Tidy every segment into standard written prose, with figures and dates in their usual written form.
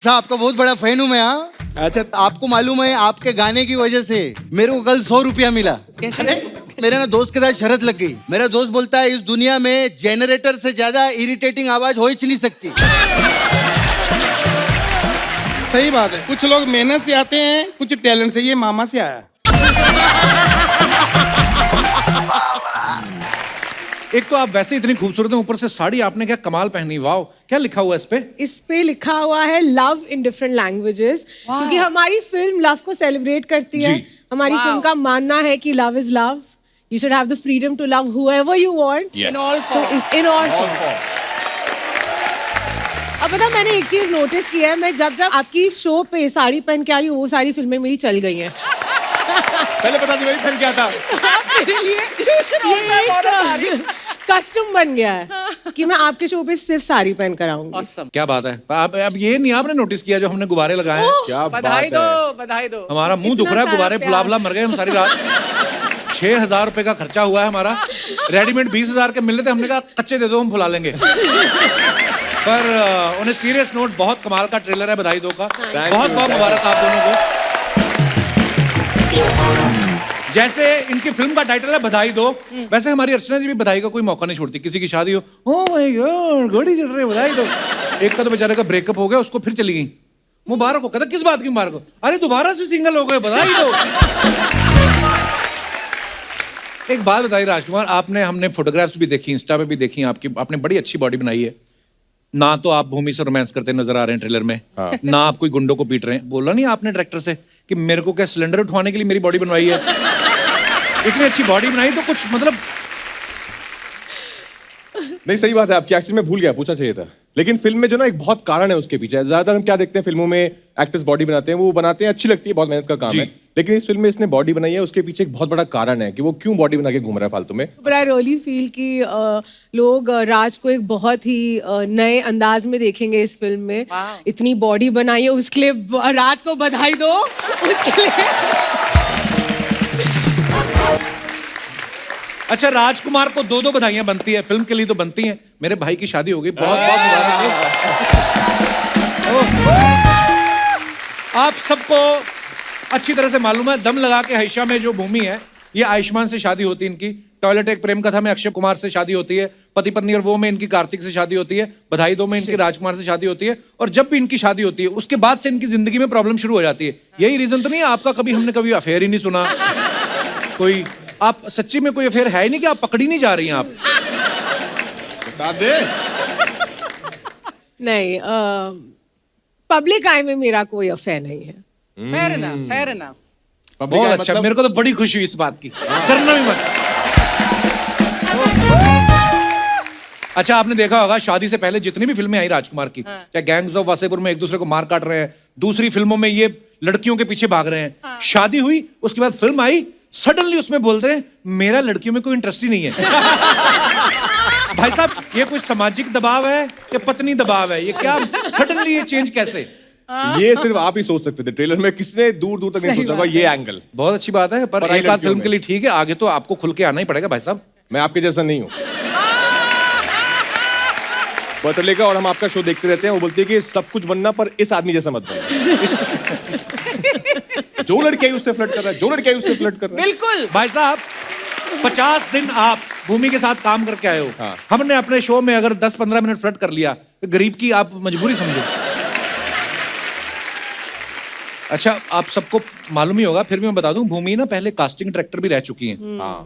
साहब आपका बहुत बड़ा फैन हूँ मैं। हाँ अच्छा, आपको मालूम है आपके गाने की वजह से मेरे को कल 100 रुपया मिला। कैसे? मेरे ना दोस्त के साथ शरत लग गई। मेरा दोस्त बोलता है इस दुनिया में जनरेटर से ज्यादा इरिटेटिंग आवाज हो ही नहीं सकती। सही बात है। कुछ लोग मेहनत से आते हैं, कुछ टैलेंट से। ये मामा से आया। एक तो आप वैसे इतनी खूबसूरत हैं, ऊपर से साड़ी आपने क्या कमाल पहनी। वाह, क्या लिखा हुआ है इस पे? इस पे लिखा हुआ है लव इन डिफरेंट लैंग्वेजेस, क्योंकि हमारी फिल्म लव को सेलिब्रेट करती है। जी। हमारी फिल्म का मानना है कि love is love, you should have the freedom to love whoever you want in all form, in all form. अब पता, मैंने एक चीज नोटिस किया है, मैं जब जब आपकी शो पे साड़ी पहन के आई हूँ, वो सारी फिल्में मेरी चल गई हैं। पहले पता नहीं पहन क्या था। मेरे लिए कस्टम बन गया है कि मैं आपके शो पे सिर्फ साड़ी पहन कर आऊंगी। Awesome. क्या बात है। अब ये नहीं आपने नोटिस किया जो हमने गुब्बारे लगाए हैं? क्या बधाई बात दो, है। बधाई दो। हमारा मुंह दुख रहा है, गुब्बारे फुला फुला मर गए हम सारी रात। 6,000 रुपए का खर्चा हुआ है हमारा। रेडीमेड 20,000 के मिल रहे थे, हमने कहा कच्चे दे दो, हम फुला लेंगे। पर उन्हें सीरियस नोट, बहुत कमाल का ट्रेलर है बधाई दो का। बहुत बहुत मुबारक आप दोनों को। जैसे इनकी फिल्म का टाइटल है बधाई दो, वैसे हमारी अर्चना जी भी बधाई का कोई मौका नहीं छोड़ती। किसी की शादी हो, ओह माय गॉड घोड़ी चल रही है, बधाई दो। एक का तो बेचारे का ब्रेकअप हो गया, उसको फिर चली गई। मुबारक हो। कहता किस बात की मुबारक हो? अरे दोबारा से सिंगल हो गए, बधाई दो। एक बात बताइए राजकुमार, आपने हमने फोटोग्राफ्स भी देखी, इंस्टा पे भी देखी आपकी, आपने बड़ी अच्छी बॉडी बनाई है। ना तो आप भूमि से रोमांस करते नजर आ रहे हैं ट्रेलर में, ना आप कोई गुंडों को पीट रहे हैं। बोला नहीं आपने डायरेक्टर से कि मेरे को क्या सिलेंडर उठवाने के लिए मेरी बॉडी बनवाई है? इतनी अच्छी बॉडी बनाई तो कुछ मतलब। नहीं, सही बात है आपकी। एक्चुअली मैं भूल गया, पूछना चाहिए था। लेकिन फिल्म में जो ना एक बहुत कारण है उसके पीछे। ज्यादातर हम क्या देखते हैं फिल्मों में, एक्टर्स बॉडी बनाते हैं, वो बनाते हैं, अच्छी लगती है, बहुत मेहनत का काम है। लेकिन इस फिल्म में इसने बॉडी बनाई है, उसके पीछे एक बहुत बड़ा कारण है कि वो क्यों बॉडी बना के घूम रहा है फालतू में। बट आई रियली फील कि लोग राज को एक बहुत ही नए अंदाज में देखेंगे इस फिल्म में। इतनी बॉडी बनाई है, उसके लिए राज को बधाई दो। उसके लिए अच्छा, राजकुमार को 2-2 बधाइयां बनती है, फिल्म के लिए तो बनती हैं। मेरे भाई की शादी हो गई, बहुत बहुत मुबारक। आप सबको अच्छी तरह से मालूम है, दम लगा के हईशा में जो भूमि है, ये आयुष्मान से शादी होती है इनकी। टॉयलेट एक प्रेम कथा में अक्षय कुमार से शादी होती है। पति पत्नी और वो में इनकी कार्तिक से शादी होती है। बधाई दो में इनकी राजकुमार से शादी होती है। और जब भी इनकी शादी होती है, उसके बाद से इनकी जिंदगी में प्रॉब्लम शुरू हो जाती है। यही रीजन तो नहीं है आपका? कभी हमने कभी अफेयर ही नहीं सुना कोई। आप सच्ची में कोई अफेयर है ही नहीं कि आप पकड़ी नहीं जा रही हैं? आप बता दे। नहीं, पब्लिक आई में मेरा कोई अफेयर नहीं है। Fair enough, fair enough. बहुत अच्छा, मेरे को तो बड़ी खुशी हुई इस बात की। करना भी मत। अच्छा, आपने देखा होगा शादी से पहले जितनी भी फिल्में आई राजकुमार की, चाहे गैंग्स ऑफ वासेपुर में एक दूसरे को मार काट रहे हैं, दूसरी फिल्मों में ये लड़कियों के पीछे भाग रहे हैं। शादी हुई, उसके बाद फिल्म आई, सडनली उसमें बोलते हैं मेरा लड़कियों में कोई इंटरेस्ट ही नहीं है। भाई साहब, ये कोई सामाजिक दबाव है या पत्नी दबाव है? ये क्या सडनली ये चेंज कैसे? ये सिर्फ आप ही सोच सकते थे। ट्रेलर में किसने दूर दूर तक नहीं सोचा होगा ये एंगल। बहुत अच्छी बात है, पर एक आध फिल्म के लिए ठीक है, आगे तो आपको खुल के आना ही पड़ेगा भाई साहब। मैं आपके जैसा नहीं हूँ बतले का, और हम आपका शो देखते रहते हैं। वो बोलती है कि सब कुछ बनना, पर इस आदमी जैसा मत बनना। जो लड़की आई उससे फ्लर्ट कर रहा है, जो लड़की आई उससे फ्लर्ट कर रहा है। बिल्कुल। भाई साहब, 50 दिन आप भूमि के साथ काम करके आए हो। हाँ। हमने अपने शो में अगर 10-15 मिनट फ्लर्ट कर लिया तो गरीब की आप मजबूरी समझो। अच्छा, आप सबको मालूम ही होगा, फिर भी मैं बता दूं, भूमि ना पहले कास्टिंग डायरेक्टर भी रह चुकी हैं।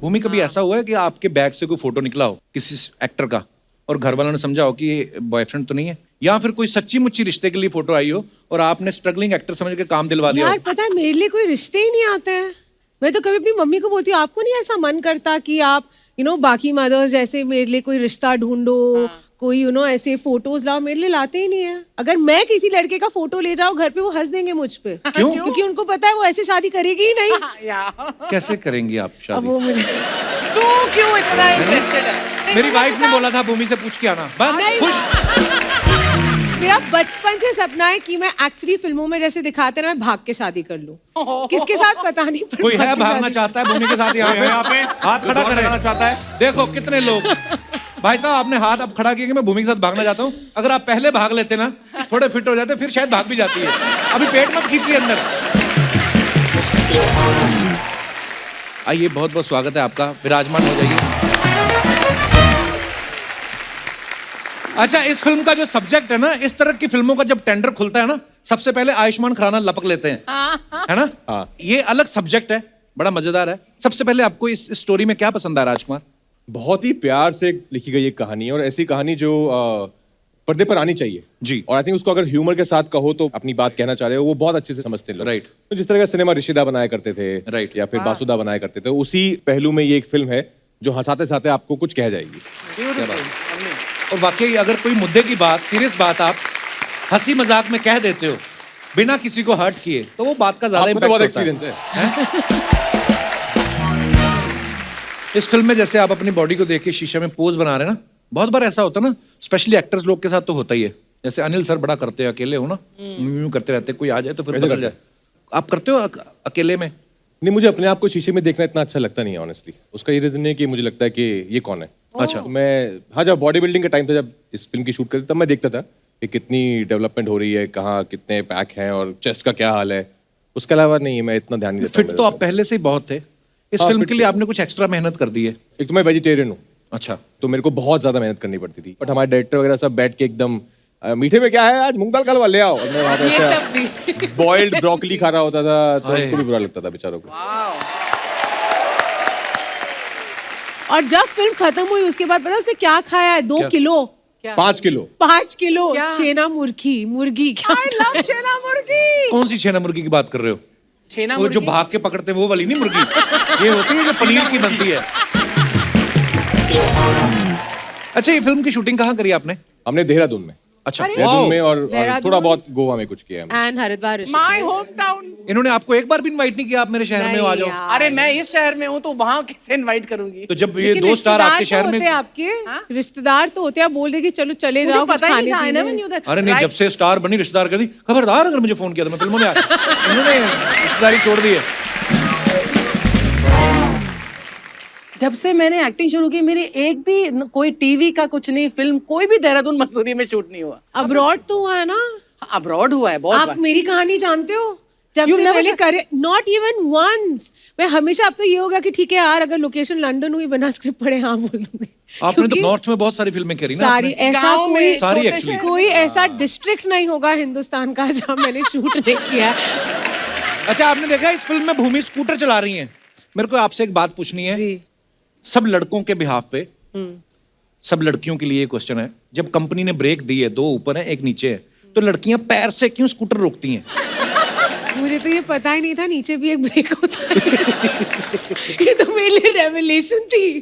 भूमि कभी ऐसा हुआ है कि आपके बैग से कोई फोटो निकला हो किसी एक्टर का और घर वालों ने समझा हो कि ये बॉयफ्रेंड तो नहीं है, या फिर कोई सच्ची मुच्ची रिश्ते के लिए फोटो आई हो और आपने स्ट्रगलिंग एक्टर समझ के काम दिलवा दिया यार हो? पता है, मेरे लिए कोई रिश्ते ही नहीं आते हैं। मैं तो कभी अपनी मम्मी को बोलती हूँ, आपको नहीं ऐसा मन करता कि आप बाकी मदर्स जैसे मेरे लिए कोई रिश्ता ढूंढो, कोई ऐसे फोटोज लाओ? मेरे लिए लाते ही नहीं है। अगर मैं किसी लड़के का फोटो ले जाऊँ घर पे, वो हंस देंगे मुझ पे। क्यों? क्योंकि उनको पता है वो ऐसे शादी करेगी ही नहीं। कैसे करेंगी आप अब शादी? वो मुझे तू क्यों इतना इंटरेस्टेड है? मेरी वाइफ ने बोला था भूमि से पूछ के आना, बस नहीं, खुश। मेरा बचपन से सपना है कि मैं एक्चुअली फिल्मों में जैसे दिखाते ना, मैं भाग के शादी कर लूं। किसके साथ पता नहीं, पर कोई है भाग के भागना शादी- चाहता है भूमि के साथ यहाँ पे? हाथ खड़ा करे चाहता है। देखो कितने लोग भाई साहब आपने हाथ अब खड़ा किया कि मैं भूमि के साथ भागना चाहता हूँ। अगर आप पहले भाग लेते ना, थोड़े फिट हो जाते, फिर शायद भाग भी जाती है। अभी पेट मत खींचिए अंदर। आइए, बहुत बहुत स्वागत है आपका, विराजमान हो जाइए। अच्छा, इस फिल्म का जो सब्जेक्ट है ना, इस तरह की फिल्मों का जब टेंडर खुलता है ना, सबसे पहले आयुष्मान खुराना लपक लेते हैं, है ना? हाँ। ये अलग सब्जेक्ट है, बड़ा मजेदार है। सबसे पहले आपको इस स्टोरी में क्या पसंद आया राजकुमार? बहुत ही प्यार से लिखी गई एक कहानी है, और ऐसी कहानी जो पर्दे पर आनी चाहिए जी। और आई थिंक उसको अगर ह्यूमर के साथ कहो तो अपनी बात कहना चाह रहे हो, वो बहुत अच्छे से समझते हैं लोग। Right. तो जिस तरह का सिनेमा ऋषिदा बनाया करते थे, Right. या फिर बासुदा बनाया करते थे, उसी पहलू में ये एक फिल्म है जो हंसाते साथे आपको कुछ कह जाएगी। और वाकई अगर कोई मुद्दे की बात, सीरियस बात आप हंसी मजाक में कह देते हो बिना किसी को हर्ट किए, तो वो बात का ज्यादा आपको तो बहुत इम्पैक्ट होता एक्सपीरियंस है। है। इस फिल्म में जैसे आप अपनी बॉडी को देख के शीशे में पोज बना रहे हैं ना, बहुत बार ऐसा होता है ना, स्पेशली एक्टर्स लोग के साथ तो होता ही है। जैसे अनिल सर बड़ा करते हैं, अकेले हो ना, करते रहते, कोई आ जाए तो फिर ऐसे बदल करते जाए। आप करते हो अकेले में? नहीं, मुझे अपने आप को शीशे में देखना इतना अच्छा लगता नहीं है ऑनेस्टली। उसका ये रीजन है कि मुझे लगता है कि ये कौन है। अच्छा। तो मैं, हाँ, जब बॉडी बिल्डिंग का टाइम था, जब इस फिल्म की शूट करते तब मैं देखता था कि कितनी डेवलपमेंट हो रही है, कहाँ कितने पैक हैं और चेस्ट का क्या हाल है। उसके अलावा नहीं, मैं इतना ध्यान नहीं देता। फिट तो आप पहले से ही बहुत थे, इस हाँ, फिल्म fit के लिए आपने कुछ एक्स्ट्रा मेहनत कर दी है। एक तो मैं वेजिटेरियन हूँ, अच्छा। तो मेरे को बहुत ज्यादा मेहनत करनी पड़ती थी, बट हमारे डायरेक्टर वगैरह सब बैठ के एकदम मीठे में क्या है आज, मूंग दाल का हलवा ले आओ, और मैं वहाँ पे ये ऐसा सब भी बॉइल्ड ब्रोकली खा रहा होता था, तो उनको भी बुरा लगता था बेचारों को। और जब फिल्म खत्म हुई उसके बाद पता है उसने क्या खाया है? 2 किलो 5 किलो 5 किलो क्या? छेना मुर्गी क्या? I love छेना मुर्गी। कौन सी छेना मुर्गी की बात कर रहे हो? छेना वो जो मुर्गी। भाग के पकड़ते हैं वो वाली नहीं मुर्गी, ये होती है जो पनीर की बनती है। अच्छा, ये फिल्म की शूटिंग कहाँ करी आपने? हमने देहरादून में, अच्छा, देहरादून में, और देहरादून? थोड़ा बहुत गोवा में कुछ किया है हमने। And Haridwar my home town. इन्होंने आपको एक बार भी इनवाइट नहीं किया आप मेरे शहर में आ जाओ? अरे मैं इस शहर में हूँ तो वहाँ कैसे इनवाइट करूंगी? तो जब ये 2 स्टार आपके शहर में, आपके रिश्तेदार तो होते हैं, आप बोल दे कि चलो चले मुझे जाओ कुछ पता ही खाने नहीं था, I पीने। never knew that. अरे नहीं, जब से स्टार बनी रिश्तेदार कर दी, खबरदार अगर मुझे फोन किया तो मैं फिल्मों में आया। इन्होंने रिश्तेदारी छोड़ दी है। जब से मैंने एक्टिंग शुरू की, मेरी एक भी कोई टीवी का कुछ नहीं, फिल्म कोई भी देहरादून मसूरी में शूट नहीं हुआ। अब्रॉड तो हुआ है ना? अब्रॉड हुआ है बहुत आप बार। मेरी कहानी जानते हो? जब You से never मैंने share- करे, नॉट इवन वंस। मैं हमेशा, अब तो ये होगा कि ठीक है यार, अगर लोकेशन लंदन हुई, बिना स्क्रिप्ट पढ़े हाँ बोल दूंगी। आपने तो क्योंकि नॉर्थ में बहुत सारी फिल्में करी ना सारी, आपने? ऐसा गाँव में कोई सारी छोटे actually। शहर- कोई ऐसा डिस्ट्रिक्ट नहीं होगा हिंदुस्तान का जहाँ मैंने शूट नहीं किया है। अच्छा, आपने देखा इस फिल्म में भूमि स्कूटर चला रही हैं। मेरे को आपसे एक बात पूछनी है। जी। सब लड़कों के बिहाफ पे, सब लड़कियों के लिए क्वेश्चन है, जब कंपनी ने ब्रेक दी है, 2 ऊपर है 1 नीचे है, तो लड़कियां पैर से क्यों स्कूटर रोकती हैं? मुझे तो ये पता ही नहीं था नीचे भी एक ब्रेक होता है। ये तो मेरे लिए रेवलेशन थी।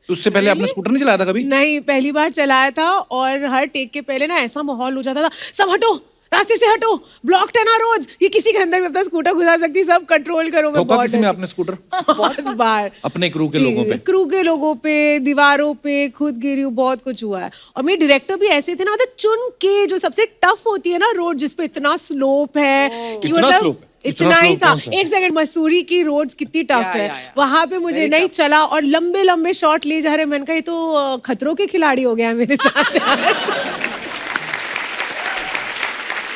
तो उससे पहले आपने स्कूटर नहीं चलाया था कभी? नहीं, पहली बार चलाया था, और हर टेक के पहले ना ऐसा माहौल हो जाता था, सब हटो, रास्ते से हटो, ब्लॉक्ड है ना रोड, ये किसी के अंदर भी अपना स्कूटर घुसा सकती, सब कंट्रोल करो। मैं ठोका बहुत किसी में डरती- आपने स्कूटर? बहुत बार अपने क्रू के जी, लोगों पे? क्रू के लोगों पे, दीवारों पे, खुद गिरी हूँ, बहुत कुछ हुआ है। और मेरे डायरेक्टर भी ऐसे थे ना, मतलब चुन के, जो सबसे टफ होती है ना रोड, जिसपे इतना स्लोप है कि कितना मतलब slope है? इतना कितना ही slope था। कौन सा? एक सेकंड, मसूरी की रोड्स कितनी टफ है, या। वहां पे मुझे नहीं चला, और लंबे लंबे शॉट ले जा रहे। मैंने कहा ये तो खतरों के खिलाड़ी हो गया है मेरे साथ यार।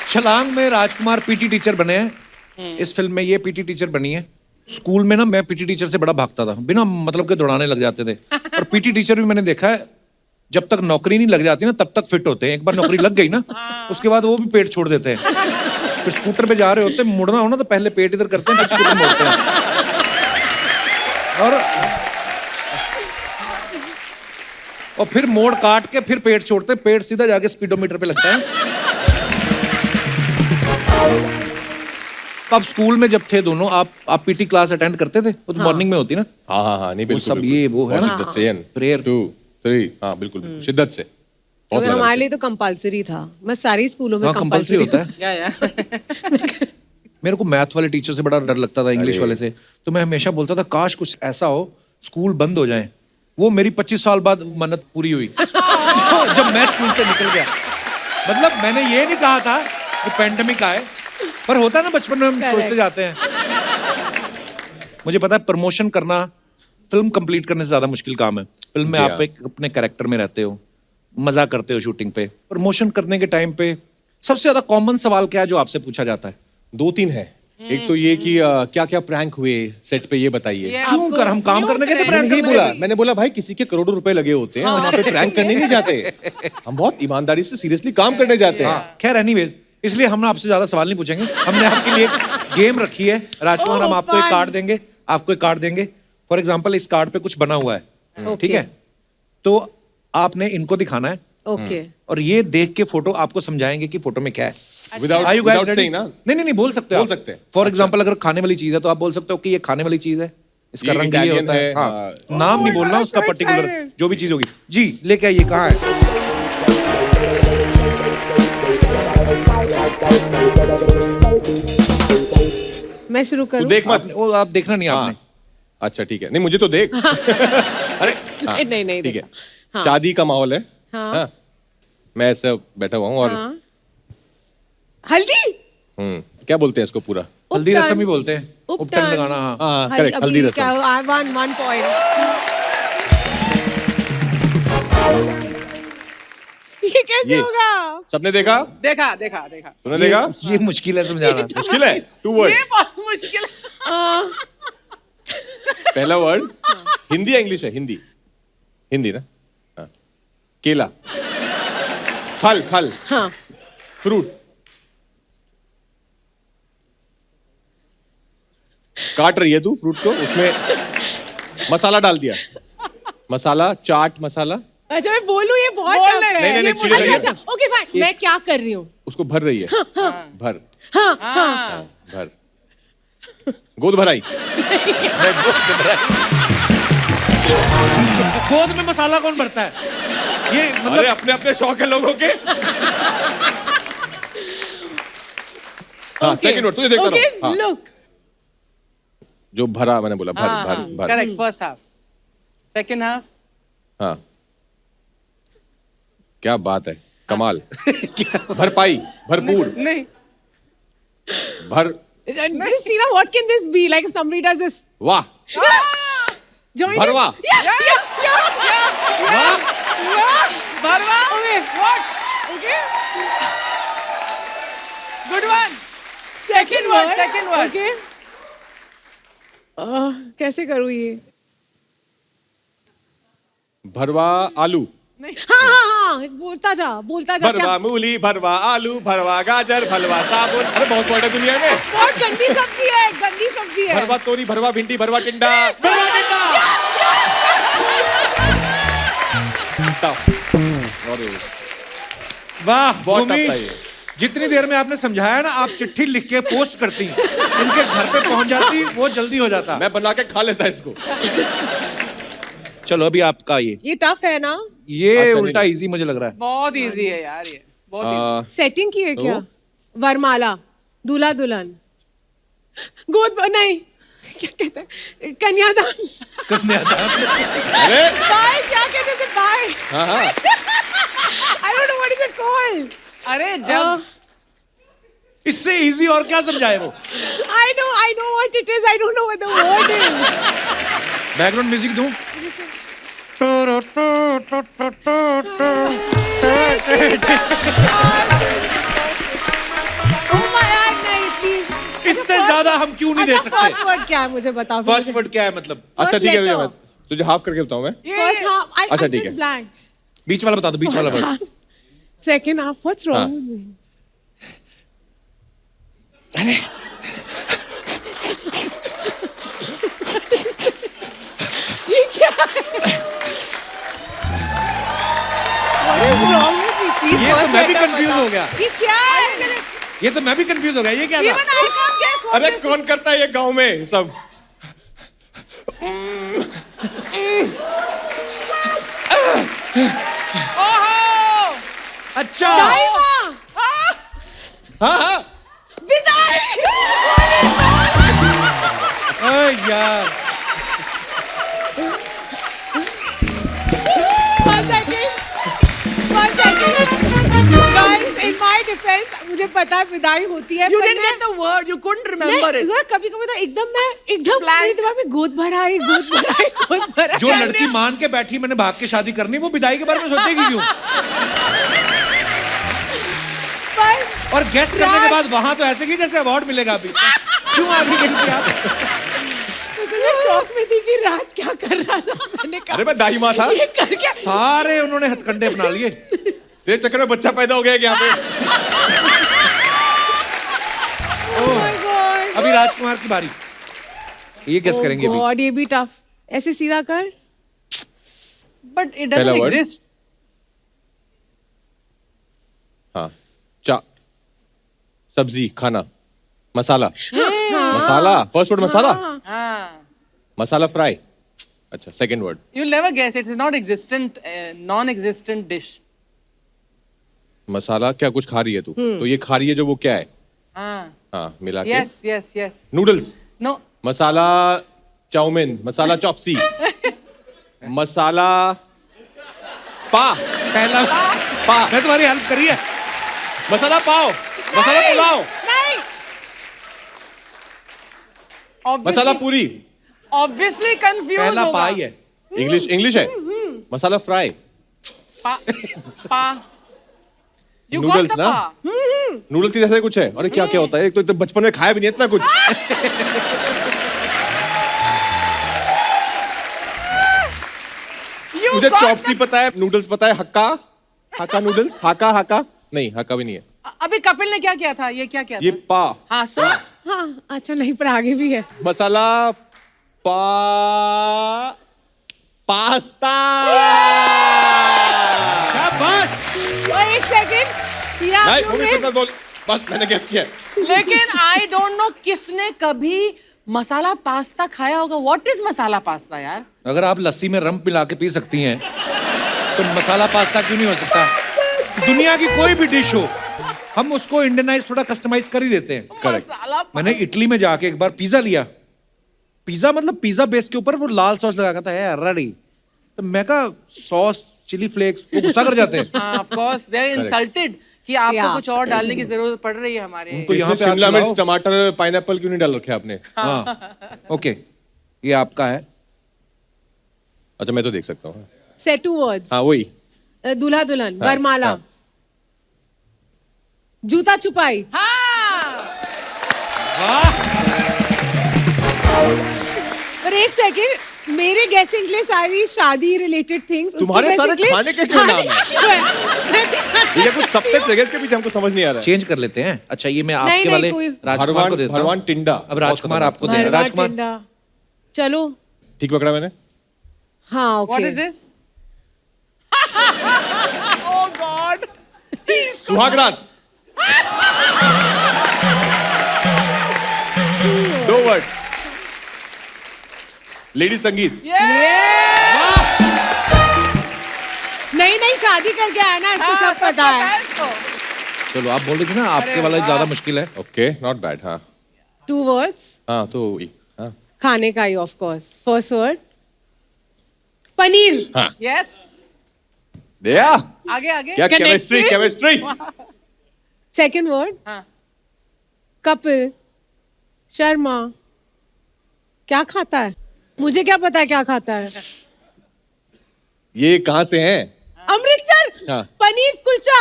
छलांग में राजकुमार पीटी टीचर बने हैं, इस फिल्म में ये पीटी टीचर बनी है। स्कूल में ना मैं पीटी टीचर से बड़ा भागता था, बिना मतलब के दौड़ाने लग जाते थे। और पीटी टीचर भी मैंने देखा है, जब तक नौकरी नहीं लग जाती ना तब तक फिट होते हैं। एक बार नौकरी लग गई ना, उसके बाद वो भी पेट छोड़ देते हैं। फिर स्कूटर पे जा रहे होते हैं, मुड़ना हो ना तो पहले पेट इधर करते हैं, फिर स्कूटर मोड़ते हैं। और फिर मोड़ काट के फिर पेट छोड़ते हैं, पेट सीधा जाके स्पीडोमीटर पे लगता है। अब स्कूल में जब थे दोनों, आप पीटी क्लास अटेंड करते थे? वो तो मॉर्निंग में होती ना? हाँ, नहीं, बिल्कुल सब ये वो है ना, शिद्दत से, prayer। 2 3, हाँ बिल्कुल, शिद्दत से, बहुत लगन हमारे से। लिए तो कंपलसरी था। मैं सारे स्कूलों में हाँ, कंपल्सरी कंपलसरी होता है। या मेरे को मैथ वाले टीचर से बड़ा डर लगता था, इंग्लिश वाले से। तो मैं हमेशा बोलता था काश कुछ ऐसा हो स्कूल बंद हो जाए। वो मेरी 25 साल बाद मन्नत पूरी हुई जब मैं स्कूल से निकल गया। मतलब मैंने ये नहीं कहा था कि पेंडेमिक आए, पर होता है ना बचपन में हम सोचते जाते हैं। मुझे पता है प्रमोशन करना फिल्म कंप्लीट करने से ज्यादा मुश्किल काम है। फिल्म में जी आप हाँ। एक अपने कैरेक्टर में रहते हो, मजा करते हो शूटिंग पे। प्रमोशन करने के टाइम पे सबसे ज्यादा कॉमन सवाल क्या है जो आपसे पूछा जाता है? 2-3 है। एक तो ये कि क्या क्या प्रैंक हुए सेट पे, ये बताइए। क्यों कर हम काम करने गए थे मैंने प्रैंक नहीं करने बोला, गए? मैंने बोला भाई किसी के करोड़ों रुपए लगे होते हैं, हम वहाँ पे प्रैंक करने नहीं जाते, हम बहुत ईमानदारी से सीरियसली काम करने जाते हैं। हाँ, खैर एनीवेज, इसलिए हम आपसे ज्यादा सवाल नहीं पूछेंगे। हमने आपके लिए गेम रखी है राजकुमार। हम आपको एक fun. कार्ड देंगे, आपको एक कार्ड देंगे। फॉर एग्जाम्पल इस कार्ड पे कुछ बना हुआ है, ठीक है? तो आपने इनको दिखाना है ओके और ये देख के फोटो आपको समझाएंगे कि फोटो में क्या है। Without- Are you guys without ready? saying ना? नहीं बोल सकते हो बोल आप। सकते हैं। फॉर एग्जाम्पल अगर खाने वाली चीज है तो आप बोल सकते हो कि ये खाने वाली चीज है, इसका ये रंग ये Italian होता है। है, हाँ, हाँ। नाम नहीं my बोलना God, उसका so पर्टिकुलर, excited. जो भी चीज होगी। जी लेके आइए, कहाँ है? मैं शुरू तू करूं? देख मत। वो आप देखना नहीं हाँ। आपने। अच्छा ठीक है, नहीं मुझे तो देख। अरे हाँ, नहीं ठीक है। देखा। हाँ। शादी का माहौल है। हाँ। हाँ। मैं ऐसे बैठा हुआ हूँ और हाँ। हल्दी क्या बोलते हैं इसको पूरा? हल्दी उपटन। रसम ही बोलते हैं। उपटन। उपटन लगाना। हाँ। हाँ करेक्ट, हल्दी रसम। One point. ये कैसे ये। होगा? सबने देखा? देखा देखा देखा। तूने देखा? ये मुश्किल है समझाना। मुश्किल है। 2 ये वर्ड्स। बहुत मुश्किल है। पहला वर्ड हिंदी या इंग्लिश है? हिंदी, हिंदी ना? हाँ। केला, फल, फल, हाँ फ्रूट। काट रही है तू फ्रूट को, उसमें मसाला डाल दिया, मसाला, चाट मसाला, अच्छा मैं बोलूं, ये बहुत बोल टफ ले। है। नहीं, नहीं, ये कीड़े लगे। अच्छा ओके फाइन, मैं क्या कर रही हूँ? उसको भर रही है। भर, हाँ हाँ भर, गोद भराई। गोद में मसाला कौन भरता है? ये मतलब अरे अपने अपने शौक है लोगों के। हाँ सेकंड वर्ड तुझे देखता ओके रहो। हाँ, लुक जो भरा मैंने बोला, भर भर भर। Correct, first half. Second half हाँ क्या बात है, कमाल। भरपाई, भरपूर, नहीं। भर, just see now what can this be like if somebody does this वाह, join it? भरवा। भरवा। Okay. What? Okay. Good one. Second word. Second word. Okay. कैसे करूँ ये? भरवा आलू, हाँ हाँ हाँ बोलता जा भरवा क्या? मूली, भरवा आलू, भरवा गाजर, भरवा साबुन। अरे बहुत वर्ड है दुनिया में। बहुत गंदी सब्जी है, गंदी सब्जी है। भरवा तोरी, भरवा भिंडी, भरवा टिंडा, भरवा टिंडा। वाह बहुत भूमि, टफ था ये। जितनी देर में आपने समझाया ना, आप चिट्ठी लिख के पोस्ट करती, इनके घर पे पहुंच जाती, वो जल्दी हो जाता। मैं बना के खा लेता इसको। चलो अभी आपका ये टफ है ना? ये अच्छा, उल्टा नहीं। इजी मुझे लग रहा है। बहुत इजी है यार ये। बहुत easy। सेटिंग की है क्या? वरमाला, दूल्हा दुल्हन, नहीं क्या कहते हैं, कन्यादान, अरे बाय, क्या कहते हैं बाय? हाँ हाँ I don't know what is it called. अरे जब इससे इजी और क्या समझाए वो? I know what it is. I don't know what the word is. Background music दूं? Oh my God, नहीं please. इससे ज्यादा हम क्यों नहीं दे अच्छा सकते? फर्स्ट वर्ड क्या है मुझे बताओ? फर्स्ट वर्ड क्या है मतलब? अच्छा ठीक है, letter. मैं तुझे हाफ करके बताऊं मैं। First half. अच्छा, I'm ठीक just है। blank. बीच वाला बता दो, बीच वाला First word. half. Second half. What's wrong हाँ। with me? ये क्या है? What is wrong with me? Please ये तो first मैं भी letter confused बताओ। हो गया। ये क्या है? ये तो मैं भी कंफ्यूज हो गया, ये क्या था? even I can't guess what अरे this कौन करता है ये गांव में सब? ओहो अच्छा दाइमा! हाँ हाँ विदाई! अरे यार, One second. Guys, in my defense, मुझे पता है विदाई होती है You पर didn't मैं- get the word. You couldn't remember नहीं, it. यार कभी कभी तो एकदम मेरे दिमाग में गोद भरा है जो लड़की मान के बैठी मैंने भाग के शादी करनी, वो विदाई के बारे में सोचेगी क्यों? पर और गेस करने के बाद वहां तो ऐसे की जैसे अवार्ड मिलेगा अभी। क्यों आगे गई थी आप? तो मैं शौक में थी कि राज क्या कर रहा था। मैंने कहा अरे मैं दाई माँ था। ये कर क्या सारे उन्होंने हथकंडे अपना लिए। तेरे चक्कर में बच्चा पैदा हो गया क्या यहाँ पे? Oh my God. अभी राजकुमार की बारी, ये गेस करेंगे अभी। गॉड ये भी टफ। ऐसे सीधा कर। But it पहला doesn't word? exist. हाँ, चा, सब्जी, खाना, मसाला, मसाला, फर्स्ट वर्ड मसाला, Ah. मसाला फ्राई। अच्छा, second word, You'll never guess. It is not existent, non-existent dish. मसाला क्या कुछ खा रही है तू? तो ये खा रही है जो वो क्या है? Ah. हाँ, मिला के Yes, yes, yes. Noodles, No. मसाला चाउमीन, मसाला चॉपसी, मसाला पा, पहला पा, मैं तुम्हारी हेल्प करी है। मसाला पाव, मसाला पुलाव, नहीं मसाला पूरी, Obviously confused पहला होगा. पाई है। इंग्लिश है, masala fry, Pa. Pa. You got noodles the ना? pa. नूडल्स की जैसे कुछ है। अरे क्या क्या होता है? एक तो बचपन में खाया भी नहीं इतना कुछ। You मुझे got चॉपसी पता है, नूडल्स पता है, हक्का नूडल्स, हाका नहीं, हाका भी नहीं है। अभी कपिल ने क्या किया था? ये क्या किया ये था? पा, हाँ, सो हाँ अच्छा नहीं पर आगे भी है। मसाला पास्ता। क्या बात! और एक सेकंड ये आप नहीं, लोग मम्मी ने- फिर मत बोल, बस मैंने गेस किया है। लेकिन आई डोंट नो किसने कभी मसाला पास्ता खाया होगा. व्हाट इज मसाला पास्ता यार? अगर आप लस्सी में रम मिला के पी सकती हैं तो मसाला पास्ता क्यों नहीं हो सकता? दुनिया की कोई भी डिश हो, हम उसको इंडियनाइज थोड़ा कस्टमाइज कर ही देते हैं। मसाला मैंने इटली में जाके एक बार पिज्जा लिया। पिज्जा मतलब पिज्जा बेस के ऊपर वो लाल सॉस लगा था है रेडी। तो मैं कहा सॉस चिली फ्लेक्स, वो गुस्सा कर जाते हैं। Of course they are insulted कि आपको Yeah. कुछ और डालने की जरूरत पड़ रही है हमारे. तो यहाँ पे शिमला आप मिर्च, लाओ। टमाटर, पाइनएप्पल क्यों नहीं डाल रखे आपने? हाँ ओके, ये आपका है। अच्छा, मैं तो देख सकता हूँ। Say two words. हाँ, वही। दूल्हा दुल्हन, हाँ, वरमाला, हाँ। जूता छुपाई। हाँ. पर एक सेकंड, मेरे गेसिंग के लिए सारी शादी रिलेटेड थिंग्स तुम्हारे सारे खाने के क्यों नाम हैं? ये कुछ सबटेक्स्ट है इसके पीछे, हमको समझ नहीं आ रहा है। चेंज कर लेते हैं। अच्छा ये मैं आपके नहीं, वाले कोई- राजकुमार को देता हूँ। भरवान टिंडा। अब राजकुमार आपको दे रहा है। राजकुमार चलो ठीक पकड़ा मैंने? हाँ okay. What is this? Oh God. Suhagraat. 2 word. Lady संगीत। नहीं शादी करके आया ना, इसको सब पता है। चलो आप बोल रही थी ना आपके वाला ज्यादा मुश्किल है। Okay, not bad. हाँ 2 words हाँ, तो वही। हाँ खाने का ही of course. First word paneer. हाँ, Yes. दया आगे आगे. क्या chemistry, Connection? Chemistry. Second word हाँ. कपिल शर्मा क्या खाता है? मुझे क्या पता है क्या खाता है? ये कहाँ से हैं? अमृतसर। हाँ। पनीर कुलचा।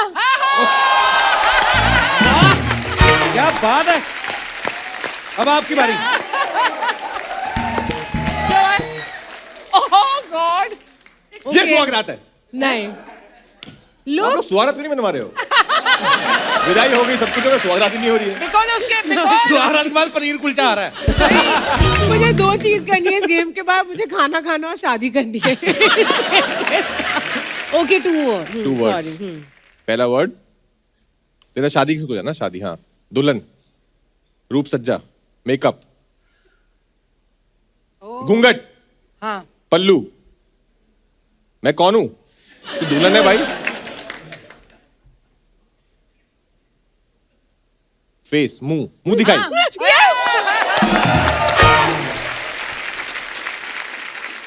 क्या बात है! अब आपकी बारी। Oh God. ये सुहागरात है। नहीं आप लोग लोग सुहागरात क्यों नहीं मनवा रहे हो? विदाई हो गई, सब कुछ हो गया, सुहागरात ही नहीं हो रही है। Because सुहागरात के बाद पनीर कुलचा आ रहा है। मुझे 2 चीज करनी है इस गेम के बाद, मुझे खाना खाना और शादी करनी है। Okay 2 word. 2 वर्ड। सॉरी। पहला वर्ड तेरा शादी किसको जाना? शादी, हाँ। दुल्हन, रूप सज्जा, मेकअप, घूंघट, हाँ. पल्लू। मैं कौन हूं? तू दुल्हन है भाई। फेस, मुंह दिखाई।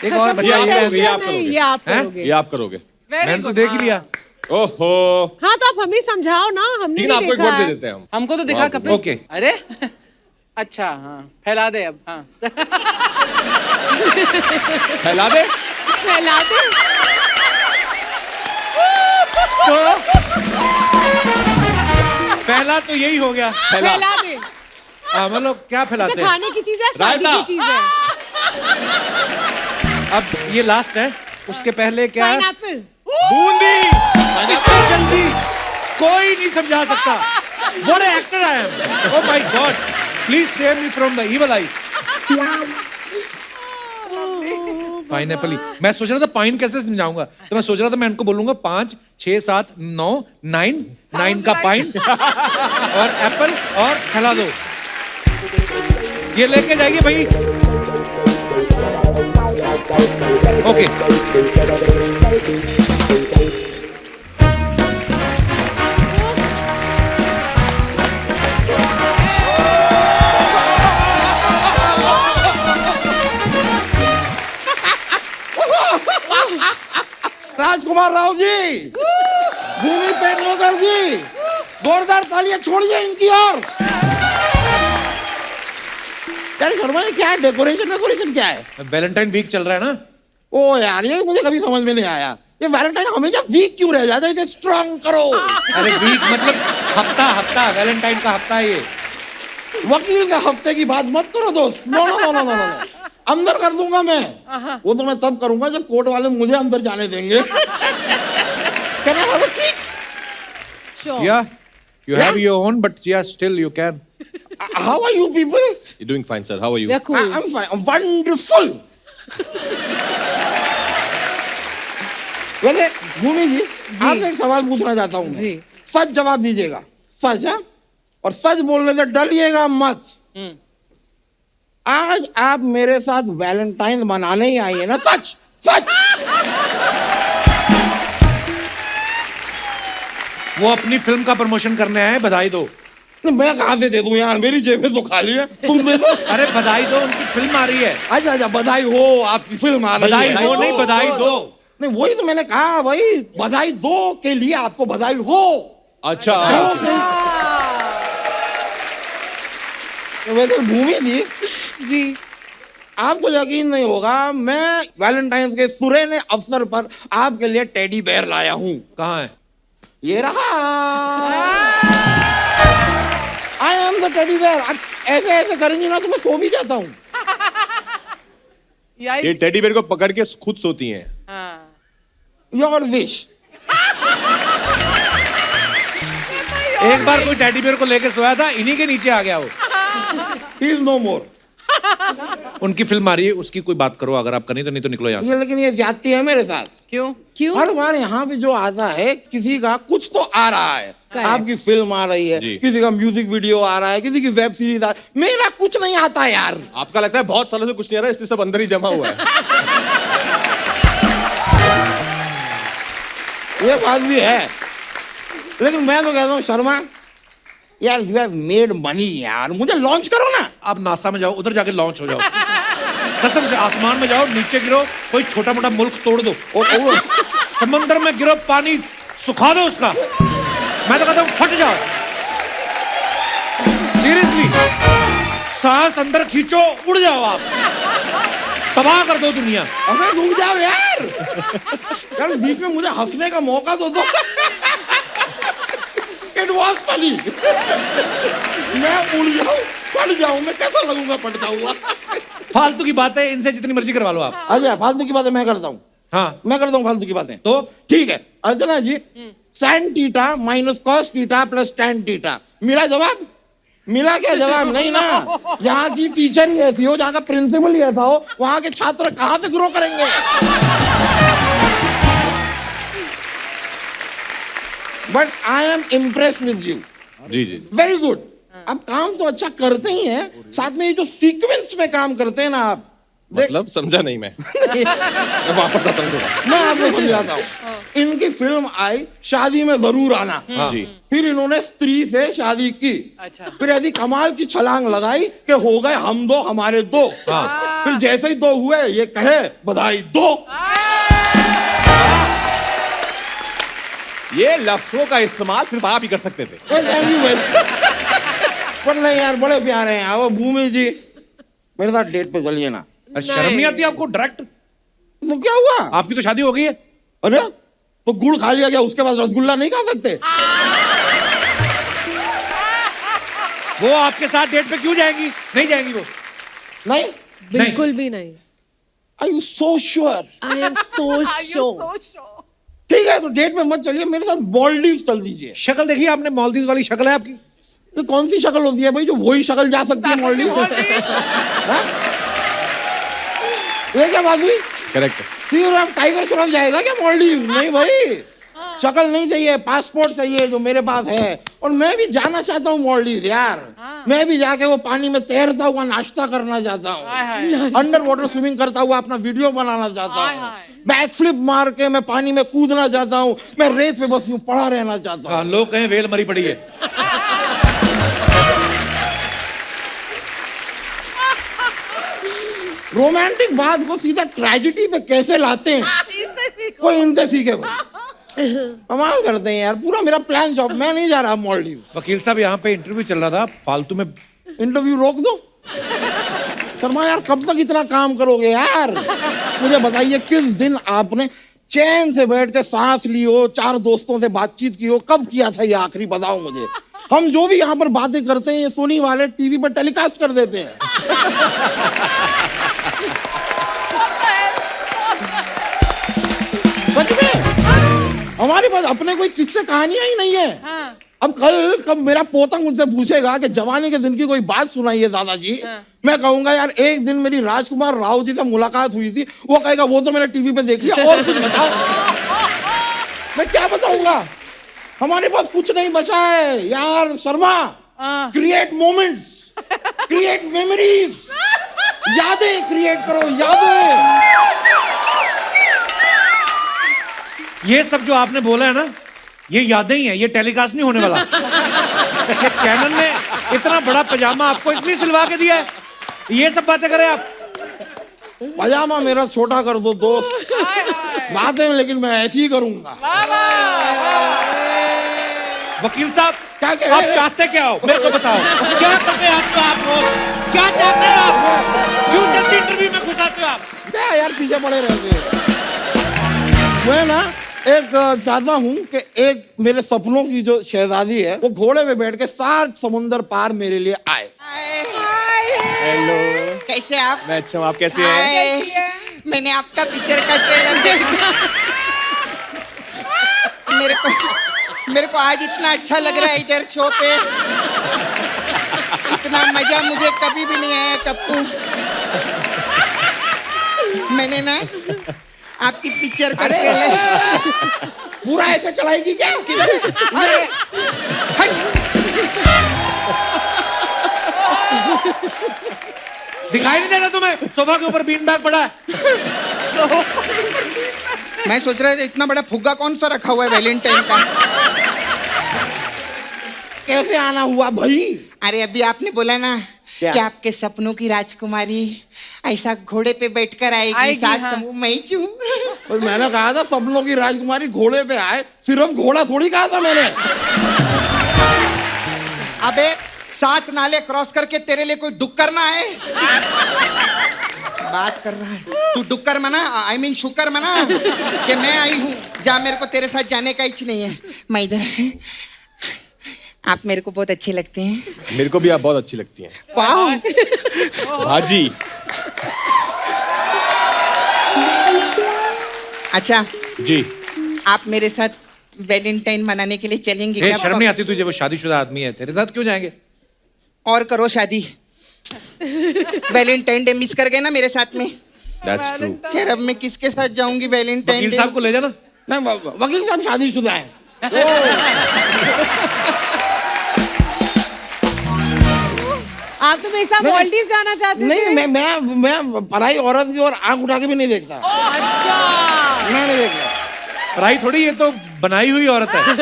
एक और ये बच्चा आप ये करोगे, ये आप नहीं, करोगे। ये आप हैं? करोगे। ये आप करोगे। Very मैंने तो good. देख ही लिया। ओहो हाँ तो आप हमें समझाओ ना, हमने लेकिन नहीं आपको एक देखा वोट दे है। देते हैं हम। हमको तो दिखा वाह, कपिल। ओके। अरे अच्छा हाँ फैला दे अब। हाँ फैला दे। फैला दे। पहला तो यही हो गया। फैला। फैला दे। हाँ, मतलब क्या फैलाते अच्छा हैं? खाने की चीज है, शादी रायता। की चीज है। अब ये लास्ट है, उसके पहले क्या है? पाइनएप्पल। बूंदी। इससे जल्दी कोई नहीं समझा सकता। What an actor I am. Oh my God. Please save me from the evil eye. Pineapple ही। मैं सोच रहा था पाइन कैसे समझाऊंगा, तो मैं सोच रहा था मैं इनको बोलूंगा 5, 6, 7, 9, 9 का पाइन और एप्पल और खिला दो। ये लेके जाइए भाई। ओके। राजकुमार राव जी, भूमि पेडनेकर जी, जोरदार तालियां छोड़िए इनकी ओर। यार शर्मा ये क्या है, डेकोरेशन क्या है? वैलेंटाइन वीक चल रहा है ना। ओ यार ये मुझे कभी समझ में नहीं आया, ये वैलेंटाइन हमेशा वीक क्यों रह जाता है? इसे स्ट्रांग करो। अरे वीक मतलब हफ्ता वैलेंटाइन का हफ्ता है ये। वकील के हफ्ते की बात मत करो दोस्त। No no no no no no, अंदर कर दूंगा मैं। वो तो मैं तब करूंगा जब कोर्ट वाले मुझे अंदर जाने देंगे। Can I have a seat? Sure. Yeah, you have your own, but yeah, still you can. How are you people? You're doing fine, sir. How are you? We are cool. I'm fine. Wonderful. वैसे भूमि जी, आपसे एक सवाल पूछना चाहता हूँ। जी। सच जवाब दीजिएगा, सच है, और सच बोलने से डरिएगा मत। आज आप मेरे साथ वैलेंटाइन मनाने ही आई है ना? सच सच। वो अपनी फिल्म का प्रमोशन करने आए, बधाई दो। मैं कहाँ से दे दूं यार, मेरी जेबें तो खाली है, तुम दे दो। अरे बधाई दो, उनकी फिल्म आ रही है। अच्छा अच्छा, बधाई हो, आपकी फिल्म आ रही बधाई है। हो नहीं, बधाई दो। नहीं वही तो मैंने कहा भाई, बधाई दो के लिए आपको बधाई हो। अच्छा तो वैसे भूमि जी, जी। आपको यकीन नहीं होगा, मैं वैलेंटाइन के सुरेने अवसर पर आपके लिए टेडी बेयर लाया हूँ। कहाँ है? ये रहा। I am the teddy bear. ऐसे ऐसे करेंगे ना तो मैं सो भी जाता हूँ। ये टेडी बेयर को पकड़ के खुद सोती हैं। Your wish. एक बार कोई टेडी बेयर को लेके सोया था, इन्हीं के नीचे आ गया वो। ही इज नो मोर। उनकी फिल्म आ रही है, उसकी कोई बात करो अगर आप करनी तो, नहीं तो निकलो यहाँ से। ये लेकिन ये ज्यादती है मेरे साथ। क्यों? क्यों? हर बार यहाँ पे जो आता है, किसी का कुछ तो आ रहा है। Correct. आपकी फिल्म आ रही है, जी। किसी का म्यूजिक वीडियो आ रहा है, किसी की वेब सीरीज आ रही है, मेरा कुछ नहीं आता यार। आपका लगता है बहुत सालों से कुछ नहीं आ रहा है, इसलिए सब अंदर ही जमा हुआ है। ये बात भी है, लेकिन मैं तो कहता हूँ शर्मा यार, यू हैव मेड मनी यार, मुझे लॉन्च करो ना। आप नासा में जाओ, उधर जाके लॉन्च हो जाओ। कसम से आसमान में जाओ, नीचे गिरो, कोई छोटा मोटा मुल्क तोड़ दो। समंदर में गिरो, पानी सुखा दो उसका। मैं तो कहता हूँ फट जाओ। सीरियसली, सांस अंदर खींचो, उड़ जाओ आप, तबाह कर दो दुनिया। अबे रुक जाओ यार, यार बीच में मुझे हंसने का मौका तो दो। It was funny. मैं उड़ जाऊं, पड़ जाऊं, मैं कैसा लगूंगा? पड़ जाऊंगा। फालतू की बातें इनसे जितनी मर्जी करवा लो आप। अच्छा फालतू की बातें मैं करता हूँ। हाँ, मैं करता हूँ फालतू की बातें तो ठीक है। Archana ji, sine theta minus cos theta plus tan theta, मिला जवाब? मिला क्या जवाब? नहीं ना। जहाँ की टीचर ही ऐसी हो, जहाँ का प्रिंसिपल ही ऐसा हो, वहाँ के छात्र कहाँ से ग्रो करेंगे? But I am impressed with you. जी जी वेरी गुड। अब काम तो अच्छा करते ही हैं, साथ में ये जो सीक्वेंस में काम करते हैं ना आप, मतलब समझा नहीं मैं। मैं वापस आता हूँ थोड़ा। मैं आपको समझाता हूँ। इनकी फिल्म आई शादी में जरूर आना। जी फिर इन्होंने स्त्री से शादी की। अच्छा। फिर ऐसी कमाल की छलांग लगाई कि हो गए हम दो हमारे दो। फिर जैसे ही दो हुए, ये कहे बधाई दो। ये लफ्जों का इस्तेमाल सिर्फ आप ही कर सकते थे। Thank you very. पर नहीं यार, बड़े प्यारे हैं वो भूमि जी। मेरे साथ डेट पे चलिए ना। अरे शर्म नहीं आती आपको? डायरेक्ट तो क्या हुआ? आपकी तो शादी हो गई है। अरे तो गुड़ खा लिया क्या, उसके बाद रसगुल्ला नहीं खा सकते? वो आपके साथ डेट पे क्यों जाएंगी? नहीं जाएंगी वो। नहीं, बिल्कुल भी नहीं। I you so sure? I am so sure. ठीक है, तो डेट पे मत चलिए, मेरे साथ मालदीव्स चल दीजिए। शक्ल देखिए आपने, मालदीव वाली शक्ल है आपकी। ये कौन सी शक्ल होती है भाई जो वही शक्ल जा सकती है मालदीव से? हाँ? ये क्या बात हुई? करेक्ट। सिर्फ टाइगर श्रॉफ जाएगा क्या मालदीव? नहीं भाई, शक्ल नहीं चाहिए, पासपोर्ट चाहिए जो मेरे पास है। और मैं भी जाना चाहता हूँ मालदीव यार। मैं भी जाके वो पानी में तैरता हुआ नाश्ता करना चाहता हूँ, अंडर वाटर स्विमिंग करता हुआ अपना वीडियो बनाना चाहता हूँ, बैक फ्लिप मार के मैं पानी में कूदना चाहता हूँ, मैं रेत पे बस यूं पड़ा रहना चाहता हूँ। लोग कहें वेल मरी पड़ी है। रोमांटिक बात को सीधा ट्रेजेडी पे कैसे लाते हैं, कोई इनसे सीखे भाई। कमाल करते हैं यार, पूरा मेरा प्लान जॉब। मैं नहीं जा रहा मालदीव। वकील साहब यहाँ पे इंटरव्यू चल रहा था, फालतू में। इंटरव्यू रोक दो। शर्मा यार, कब तक इतना काम करोगे यार? मुझे बताइए, किस दिन आपने चैन से बैठ के सांस ली हो, 4 दोस्तों से बातचीत की हो? कब किया था ये आखिरी, बताओ मुझे। हम जो भी यहाँ पर बातें करते हैं ये सोनी वाले टीवी पर टेलीकास्ट कर देते हैं। सच में हमारे पास अपने कोई किस्से कहानियां ही नहीं है। अब कब मेरा पोता मुझसे पूछेगा कि जवानी के दिन की कोई बात सुनाइए दादाजी, मैं कहूंगा यार एक दिन मेरी राजकुमार राव जी से मुलाकात हुई थी। वो कहेगा वो तो मैंने टीवी पे देख लिया, और कुछ बताओ। मैं क्या बताऊंगा? हमारे पास कुछ नहीं बचा है यार Sharma. Create moments, create memories, यादें क्रिएट करो, यादें। ये सब जो आपने बोला है ना, ये यादें ही हैं, ये टेलीकास्ट नहीं होने वाला। ये चैनल ने इतना बड़ा पजामा आपको इसलिए सिलवा के दिया है, ये सब बातें करें आप। पजामा मेरा छोटा कर दो दोस्त, बातें लेकिन मैं ऐसी ही करूंगा। वकील साहब, क्या कह आप रहे हैं? चाहते क्या हो मेरे को बताओ? क्या करते हैं आप लोग? क्या चाहते हैं आप? क्यों जल्दी इंटरव्यू में घुसाते हो आप? क्या यार पीछे पड़े रहते हैं? मैं ना एक चाहता हूँ कि एक मेरे सपनों की जो शहजादी है वो घोड़े पे बैठ के 7 समुंदर पार मेरे लिए आए। हेलो, कैसे आप? मैं अच्छा हूँ, आप कैसे हैं? हाय, मैंने आपका पिक्चर का ट्रेलर देखा। मेरे को आज इतना अच्छा लग रहा है इधर शो पे। इतना मजा मुझे कभी भी नहीं आया कप्पू। मैंने ना आपकी पिक्चर का ट्रेलर पूरा ऐसे चलाएगी क्या? किधर? अरे हट। दिखाई नहीं देता तुम्हें? सोफा के ऊपर बीन बैग पड़ा है। मैं सोच रहा था इतना बड़ा फुग्गा कौन सा रखा हुआ है वैलेंटाइन का। कैसे आना हुआ भाई? अरे अभी आपने बोला ना क्या? कि आपके सपनों की राजकुमारी ऐसा घोड़े पे बैठकर आएगी, साथ समूह मैं ही हूँ। और मैंने कहा था सपनों की राजकुमारी घोड़े पे आए, सिर्फ घोड़ा थोड़ी कहा था मैंने। अबे 7 नाले क्रॉस करके तेरे लिए कोई डुक्कर ना आए। बात कर रहा है तू, डुक्कर मना, आई मीन शुक्र मना कि मैं आई हूँ। जा, मेरे को तेरे साथ जाने का इच्छा नहीं है, मैं इधर। आप मेरे को बहुत अच्छे लगते हैं। मेरे को भी आप बहुत अच्छी लगती हैं। वाह। भाजी। अच्छा जी। आप मेरे साथ वैलेंटाइन मनाने के लिए चलेंगे क्या? शर्म नहीं आती तुझे? वो शादीशुदा आदमी है, तेरे साथ क्यों जाएंगे? और करो शादी। वैलेंटाइन डे मिस कर गए ना मेरे साथ में। That's true. खैर अब मैं किसके साथ जाऊंगी वैलेंटाइन वकील डे? साहब को ले जाना। नहीं, वकील साहब शादीशुदा हैं। आप तो मेरे साथ मालदीव जाना चाहते थे। नहीं, मैं पराई औरत की और आंख उठा के भी नहीं देखता। अच्छा। मैं नहीं देखता। पढ़ाई थोड़ी, ये तो बनाई हुई औरत है।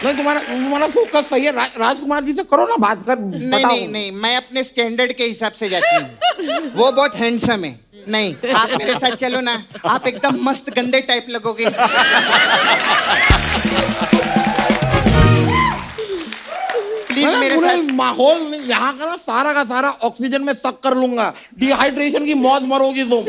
नहीं, तुम्हारा फोकस सही है। राजकुमार जी से करो ना बात कर। नहीं नहीं नहीं, मैं अपने स्टैंडर्ड के हिसाब से जाती हूँ। वो बहुत हैंडसम है, नहीं, आप मेरे साथ चलो ना, आप एकदम मस्त गंदे टाइप लगोगे। प्लीज मैं मेरे पूरे साथ। माहौल में यहाँ का सारा ऑक्सीजन में सक कर लूंगा, डिहाइड्रेशन की मौत मरोगी तुम।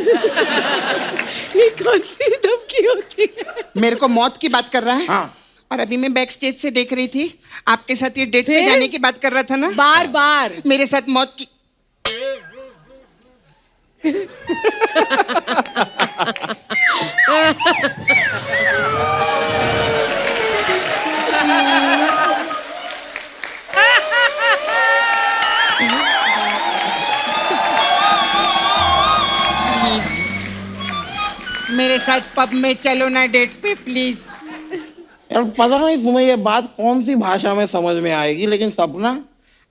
ये कौन सी धमकी होती है? मेरे को मौत की बात कर रहा है। हाँ। और अभी मैं बैक स्टेज से देख रही थी, आपके साथ ये डेट पे फिर? जाने की बात कर रहा था ना। बार बार मेरे साथ मौत की। मेरे साथ पब में चलो ना डेट पे प्लीज। यार पता नहीं तुम्हें ये बात कौन सी भाषा में समझ में आएगी, लेकिन सपना,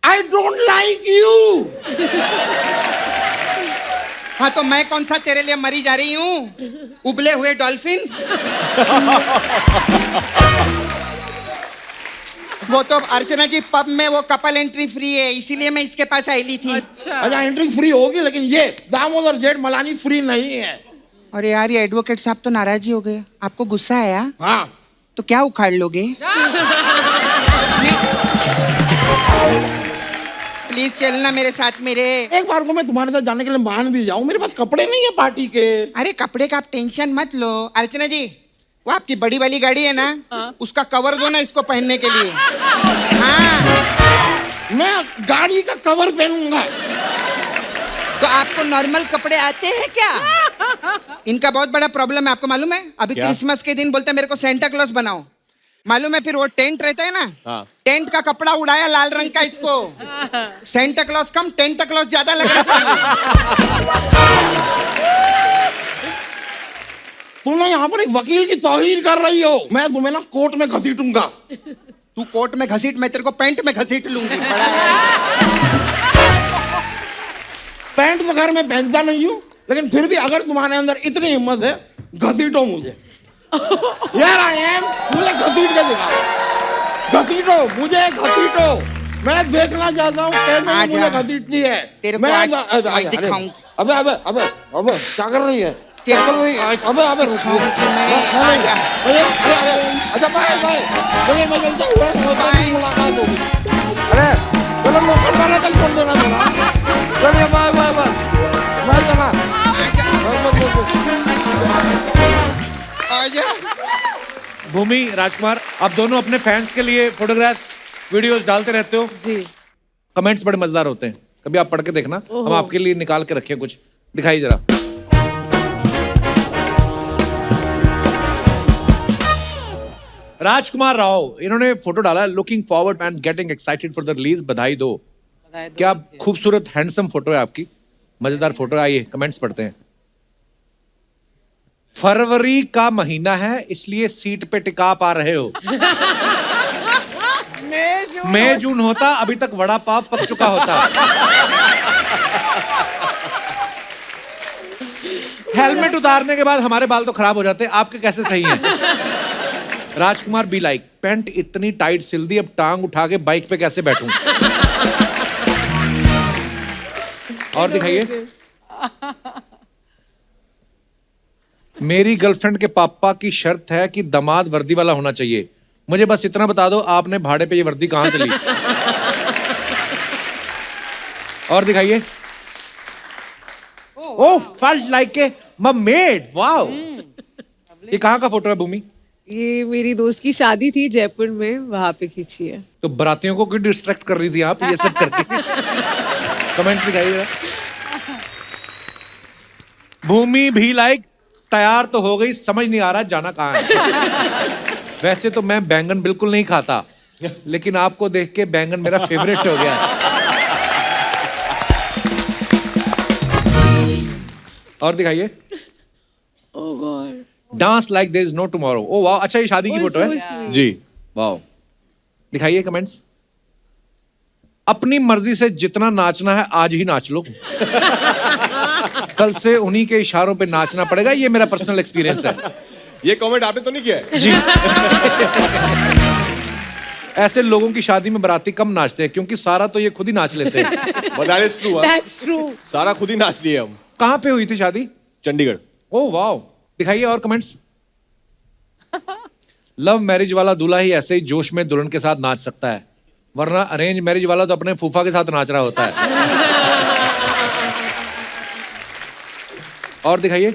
आई डोंट लाइक यू। हाँ तो मैं कौन सा तेरे लिए मरी जा रही हूँ, उबले हुए डॉल्फिन। वो तो अर्चना जी पब में वो कपल एंट्री फ्री है, इसीलिए मैं इसके पास आई ली थी। अच्छा एंट्री फ्री होगी, लेकिन ये दामोदर जेठमलानी फ्री नहीं है। अरे यार ये एडवोकेट साहब तो नाराज ही हो गए, आपको गुस्सा आया? हाँ तो क्या उखाड़ लोगे? प्लीज चलना मेरे साथ मेरे। एक बार को मैं तुम्हारे साथ जाने के लिए मान भी जाऊं, मेरे पास कपड़े नहीं है पार्टी के। अरे कपड़े का आप टेंशन मत लो। अर्चना जी वो आपकी बड़ी वाली गाड़ी है ना, उसका कवर दो ना इसको पहनने के लिए। हाँ मैं गाड़ी का कवर पहनूंगा। तो आपको नॉर्मल कपड़े आते हैं क्या? इनका बहुत बड़ा प्रॉब्लम है, आपको मालूम है? अभी क्या? क्रिसमस के दिन बोलते हैं मेरे को सेंटा क्लॉज बनाओ, मालूम है? फिर वो टेंट रहता है ना, हाँ। टेंट का कपड़ा उड़ाया लाल रंग का, इसको सेंटा क्लॉज कम टेंटा क्लॉज ज्यादा लग रहा था। तुम ना यहाँ पर एक वकील की तौहीन कर रही हो। मैं तुम्हें ना कोर्ट में घसीटूंगा। तू कोर्ट में घसीट, मैं तेरे को पैंट में घसीट लूंगी। बड़ा है। पैंट तो घर में पहनता नहीं हूँ, लेकिन फिर भी अगर तुम्हारे अंदर इतनी हिम्मत है, घसीटो मुझे। यार आई एम, मुझे घसीट के दिखाओ। घसीटो मुझे, घसीटो। मैं देखना चाहता हूँ कैसे आजा। मुझे घसीटती है। तेरे को मैं आज दिखाऊं। अबे अबे अबे अबे क्या कर रही है? क्या कर रही है? अबे अबे आजा। अच्छा बाय बाय। चलो मैं चलता हूँ, मुलाकात होगी। अरे चलो लोकल वाला तक छोड़ देना जरा। चलिए बाय बाय बाय। मैं चला। आजा। भूमि, राजकुमार, आप दोनों अपने फैंस के लिए फोटोग्राफ वीडियोस डालते रहते हो। जी कमेंट्स बड़े मजेदार होते हैं, कभी आप पढ़ के देखना। हम आपके लिए निकाल के रखे हैं कुछ, दिखाइए जरा। राजकुमार राव, इन्होंने फोटो डाला, looking forward and getting excited for the release, बधाई दो। क्या खूबसूरत हैंडसम फोटो है आपकी, मजेदार फोटो है। आइए कमेंट्स पढ़ते हैं। फरवरी का महीना है इसलिए सीट पे टिका पा रहे हो। मई जून होता अभी तक वड़ा पाव पक चुका होता। हेलमेट उतारने के बाद हमारे बाल तो खराब हो जाते, आपके कैसे सही हैं? राजकुमार बी लाइक, पैंट इतनी टाइट सिल दी, अब टांग उठा के बाइक पे कैसे बैठूं? और दिखाइए। मेरी गर्लफ्रेंड के पापा की शर्त है कि दामाद वर्दी वाला होना चाहिए। मुझे बस इतना बता दो, आपने भाड़े पे ये वर्दी कहां से ली? और दिखाइए। Oh felt like a mermaid, wow. ये कहां का फोटो है भूमि? ये मेरी दोस्त की शादी थी जयपुर में, वहां पे खींची है। तो बरातियों को क्यों डिस्ट्रैक्ट कर रही थी आप ये सब करके? कमेंट्स दिखाइए जरा। भूमि भी लाइक, तैयार तो हो गई, समझ नहीं आ रहा जाना कहाँ है। वैसे तो मैं बैंगन बिल्कुल नहीं खाता, लेकिन आपको देख के बैंगन मेरा फेवरेट हो गया। और दिखाइए। Oh god, dance like there is no tomorrow. ओ वाह, अच्छा ये शादी की Oh, फोटो so है sweet. जी, वाह। दिखाइए कमेंट्स। अपनी मर्जी से जितना नाचना है आज ही नाच लो। कल से उन्हीं के इशारों पे नाचना पड़ेगा, ये मेरा पर्सनल एक्सपीरियंस है। ये कमेंट आपने तो नहीं किया है? जी। ऐसे लोगों की शादी में बाराती कम नाचते हैं, क्योंकि सारा तो ये खुद ही नाच लेते हैं। But that is true, हाँ। That's true. सारा खुद ही नाच लिए हम। कहाँ पे हुई थी शादी? चंडीगढ़। ओह वाओ, दिखाइए और कमेंट्स। लव मैरिज वाला दूल्हा ही ऐसे ही जोश में दुल्हन के साथ नाच सकता है, वरना अरेंज मैरिज वाला तो अपने फूफा के साथ नाच रहा होता है। और दिखाइए।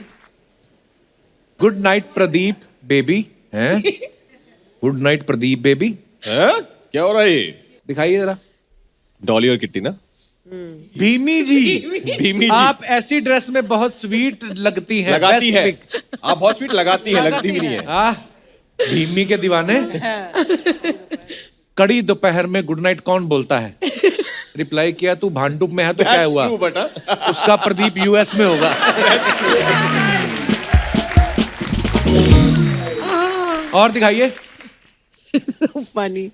गुड नाइट प्रदीप बेबी हैं? Good night Pradeep baby. हैं? क्या हो रहा है ये? दिखाइए जरा। डॉली और किट्टी ना? भीमी जी, भीमी जी। आप ऐसी ड्रेस में बहुत स्वीट लगती हैं। लगाती Best है। pick। आप बहुत स्वीट लगाती है, लगती भी नहीं है। आह, भीमी के दीवाने। कड़ी दोपहर में गुड नाइट कौन बोलता है? रिप्लाई किया, तू भांडुप में है तो क्या हुआ? क्यों बेटा? उसका प्रदीप यूएस में होगा। और दिखाइए। फनी।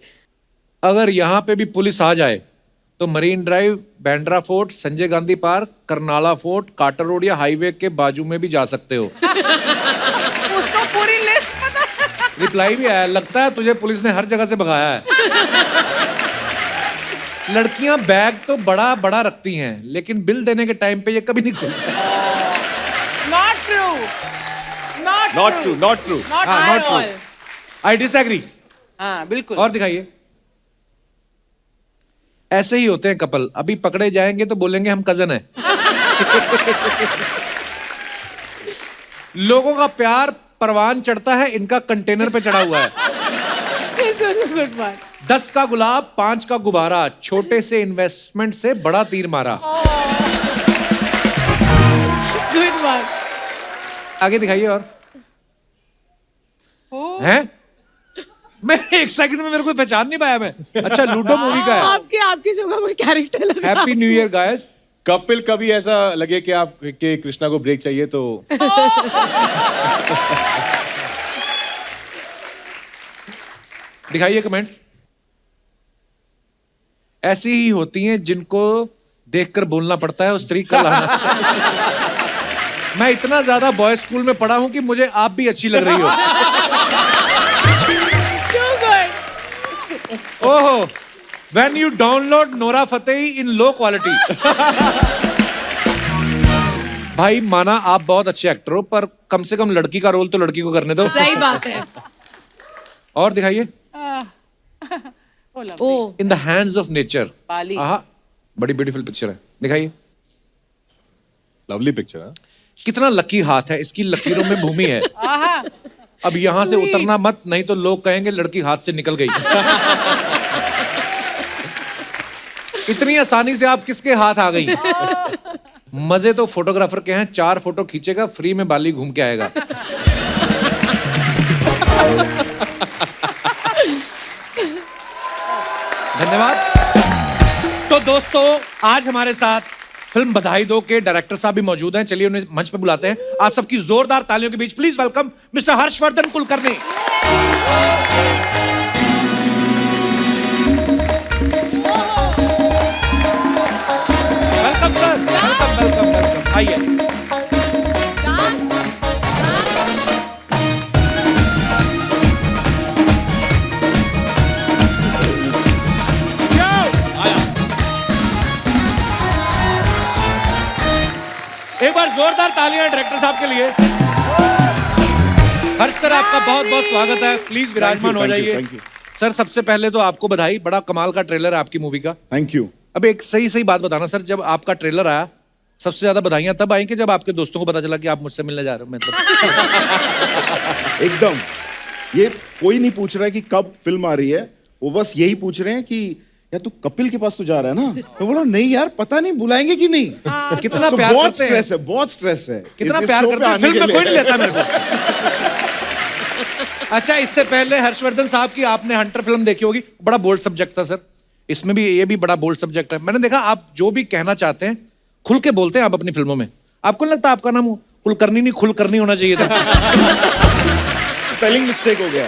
अगर यहाँ पे भी पुलिस आ जाए तो marine drive, Bandra fort, Sanjay Gandhi park, Karnala fort, Carter road या हाईवे के बाजू में भी जा सकते हो। उसको पूरी लिस्ट पता है। रिप्लाई भी आया, लगता है तुझे पुलिस ने हर जगह से भगाया है। लड़कियां बैग तो बड़ा बड़ा रखती हैं, लेकिन बिल देने के टाइम पे ये कभी नहीं खुलता। Not true. Not true. Not true. Not हाँ, at not true. all. I disagree. हाँ बिल्कुल। और दिखाइए। ऐसे ही होते हैं कपल, अभी पकड़े जाएंगे तो बोलेंगे हम कजन हैं। लोगों का प्यार परवान चढ़ता है, इनका कंटेनर पे चढ़ा हुआ है। This was a good one. 10 का गुलाब, 5 का गुब्बारा, छोटे से इन्वेस्टमेंट से बड़ा तीर मारा। Good one. आगे दिखाइए। और हैं? मैं एक सेकंड में मेरे को पहचान नहीं पाया मैं। अच्छा, लूडो मूवी का है। आपके शो का कोई कैरेक्टर लगा। Happy new year guys. Kapil, कभी ऐसा लगे कि आप के कृष्णा को ब्रेक चाहिए तो दिखाइए कमेंट्स। ऐसी ही होती हैं जिनको देखकर बोलना पड़ता है, उस स्त्री का लाना। मैं इतना ज्यादा बॉय स्कूल में पढ़ा हूं कि मुझे आप भी अच्छी लग रही हो। Too good. ओहो, when you download Nora Fatehi in low quality। भाई माना आप बहुत अच्छे एक्टर हो, पर कम से कम लड़की का रोल तो लड़की को करने दो। सही बात है। और दिखाइए। Oh, in the hands of nature. Pali. आहा, बड़ी ब्यूटीफुल पिक्चर है। दिखाइए। लवली पिक्चर है। कितना लकी हाथ है, इसकी लकीरों में भूमि है। आहा। अब यहां से उतरना मत, नहीं तो लोग कहेंगे लड़की हाथ से निकल गई। इतनी आसानी से आप किसके हाथ आ गई? मजे तो फोटोग्राफर के हैं, 4 फोटो खींचेगा, फ्री में बाली घूम के आएगा। धन्यवाद। तो दोस्तों, आज हमारे साथ फिल्म बधाई दो के डायरेक्टर साहब भी मौजूद हैं। चलिए उन्हें मंच पे बुलाते हैं। आप सबकी जोरदार तालियों के बीच please welcome mister Harshvardhan Kulkarni. Welcome sir, welcome welcome welcome. आइए। एक बार जोरदार तालियां डायरेक्टर साहब के लिए। हर्ष सर, आपका बहुत बहुत स्वागत है। प्लीज विराजमान हो जाइए। सर, सबसे पहले तो आपको बधाई, बड़ा कमाल का ट्रेलर है आपकी मूवी का। Thank you. अब एक सही सही बात बताना सर, जब आपका ट्रेलर आया सबसे ज्यादा बधाइयां तब आई कि जब आपके दोस्तों को पता चला कि आप मुझसे मिलने जा रहे हो। मतलब एकदम, ये कोई नहीं पूछ रहा है कि कब फिल्म आ रही है, वो बस यही पूछ रहे हैं कि यार तू कपिल के पास तो जा रहा है ना। तो बोला नहीं यार, पता नहीं बुलाएंगे कि नहीं। कितना तो प्यार बहुत करते हैं। स्ट्रेस है, बहुत स्ट्रेस है। कितना इस प्यार show पे करते हैं। आने फिल्म के में कोई लिए। नहीं लेता मेरे को। अच्छा, इससे पहले हर्षवर्धन साहब की आपने हंटर फिल्म देखी होगी, बड़ा बोल्ड सब्जेक्ट था सर। इसमें भी ये भी बड़ा बोल्ड सब्जेक्ट है। मैंने देखा आप जो भी कहना चाहते हैं खुल के बोलते हैं आप अपनी फिल्मों में। आपको नहीं लगता आपका नाम कुलकर्णी नहीं खुलकर्णी होना चाहिए था? स्पेलिंग मिस्टेक हो गया।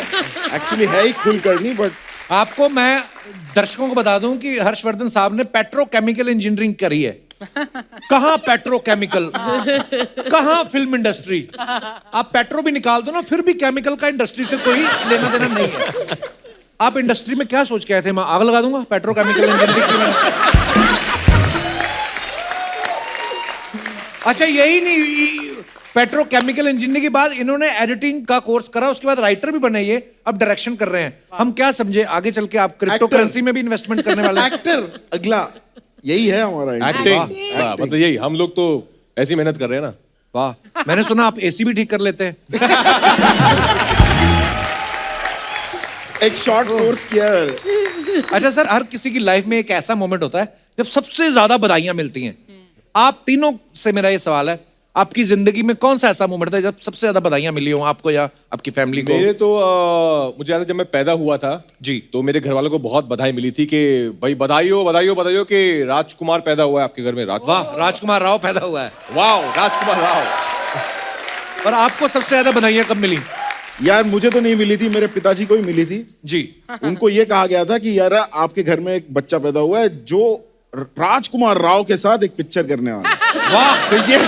एक्चुअली है ही कुलकर्णी, बट आपको मैं दर्शकों को बता दूं कि हर्षवर्धन साहब ने पेट्रोकेमिकल इंजीनियरिंग करी है। कहां पेट्रोकेमिकल, कहां फिल्म इंडस्ट्री। आप पेट्रो भी निकाल दो ना, फिर भी केमिकल का इंडस्ट्री से कोई लेना देना नहीं है। आप इंडस्ट्री में क्या सोच के आए थे? मैं आग लगा दूंगा पेट्रोकेमिकल इंजीनियरिंग की। अच्छा यही नहीं, पेट्रोकेमिकल इंजीनियरिंग के बाद इन्होंने एडिटिंग का कोर्स करा, उसके बाद राइटर भी बने, ये अब डायरेक्शन कर रहे हैं। हम क्या समझे आगे चल के आप क्रिप्टो करेंसी में भी इन्वेस्टमेंट करने वाले हैं? एक्टर अगला यही है हमारा एक्टिंग, मतलब यही हम लोग तो ऐसी मेहनत कर रहे हैं ना। वाह, मैंने सुना आप एसी भी ठीक कर लेते हैं। एक शॉर्ट कोर्स किया है। अच्छा सर, हर किसी की लाइफ में एक ऐसा मोमेंट होता है जब सबसे ज्यादा बधाइयां मिलती हैं। आप तीनों से मेरा ये सवाल है, आपकी जिंदगी में कौन सा ऐसा मोमेंट था जब सबसे ज्यादा बधाइयां मिली हो आपको या आपकी फैमिली को? मेरे तो मुझे याद है जब मैं पैदा हुआ था जी, तो मेरे घर वालों को बहुत बधाई मिली थी कि भाई बधाई हो बधाई हो बधाई हो कि राजकुमार पैदा हुआ है आपके घर में। वाह, राजकुमार राव पैदा हुआ है। वाह, राजकुमार राव। और आपको सबसे ज्यादा बधाइयां कब मिली? यार मुझे तो नहीं मिली थी, मेरे पिताजी को ही मिली थी जी। उनको ये कहा गया था कि यार आपके घर में एक बच्चा पैदा हुआ है जो राजकुमार राव के साथ एक पिक्चर करने वाला है। वाह, तो ये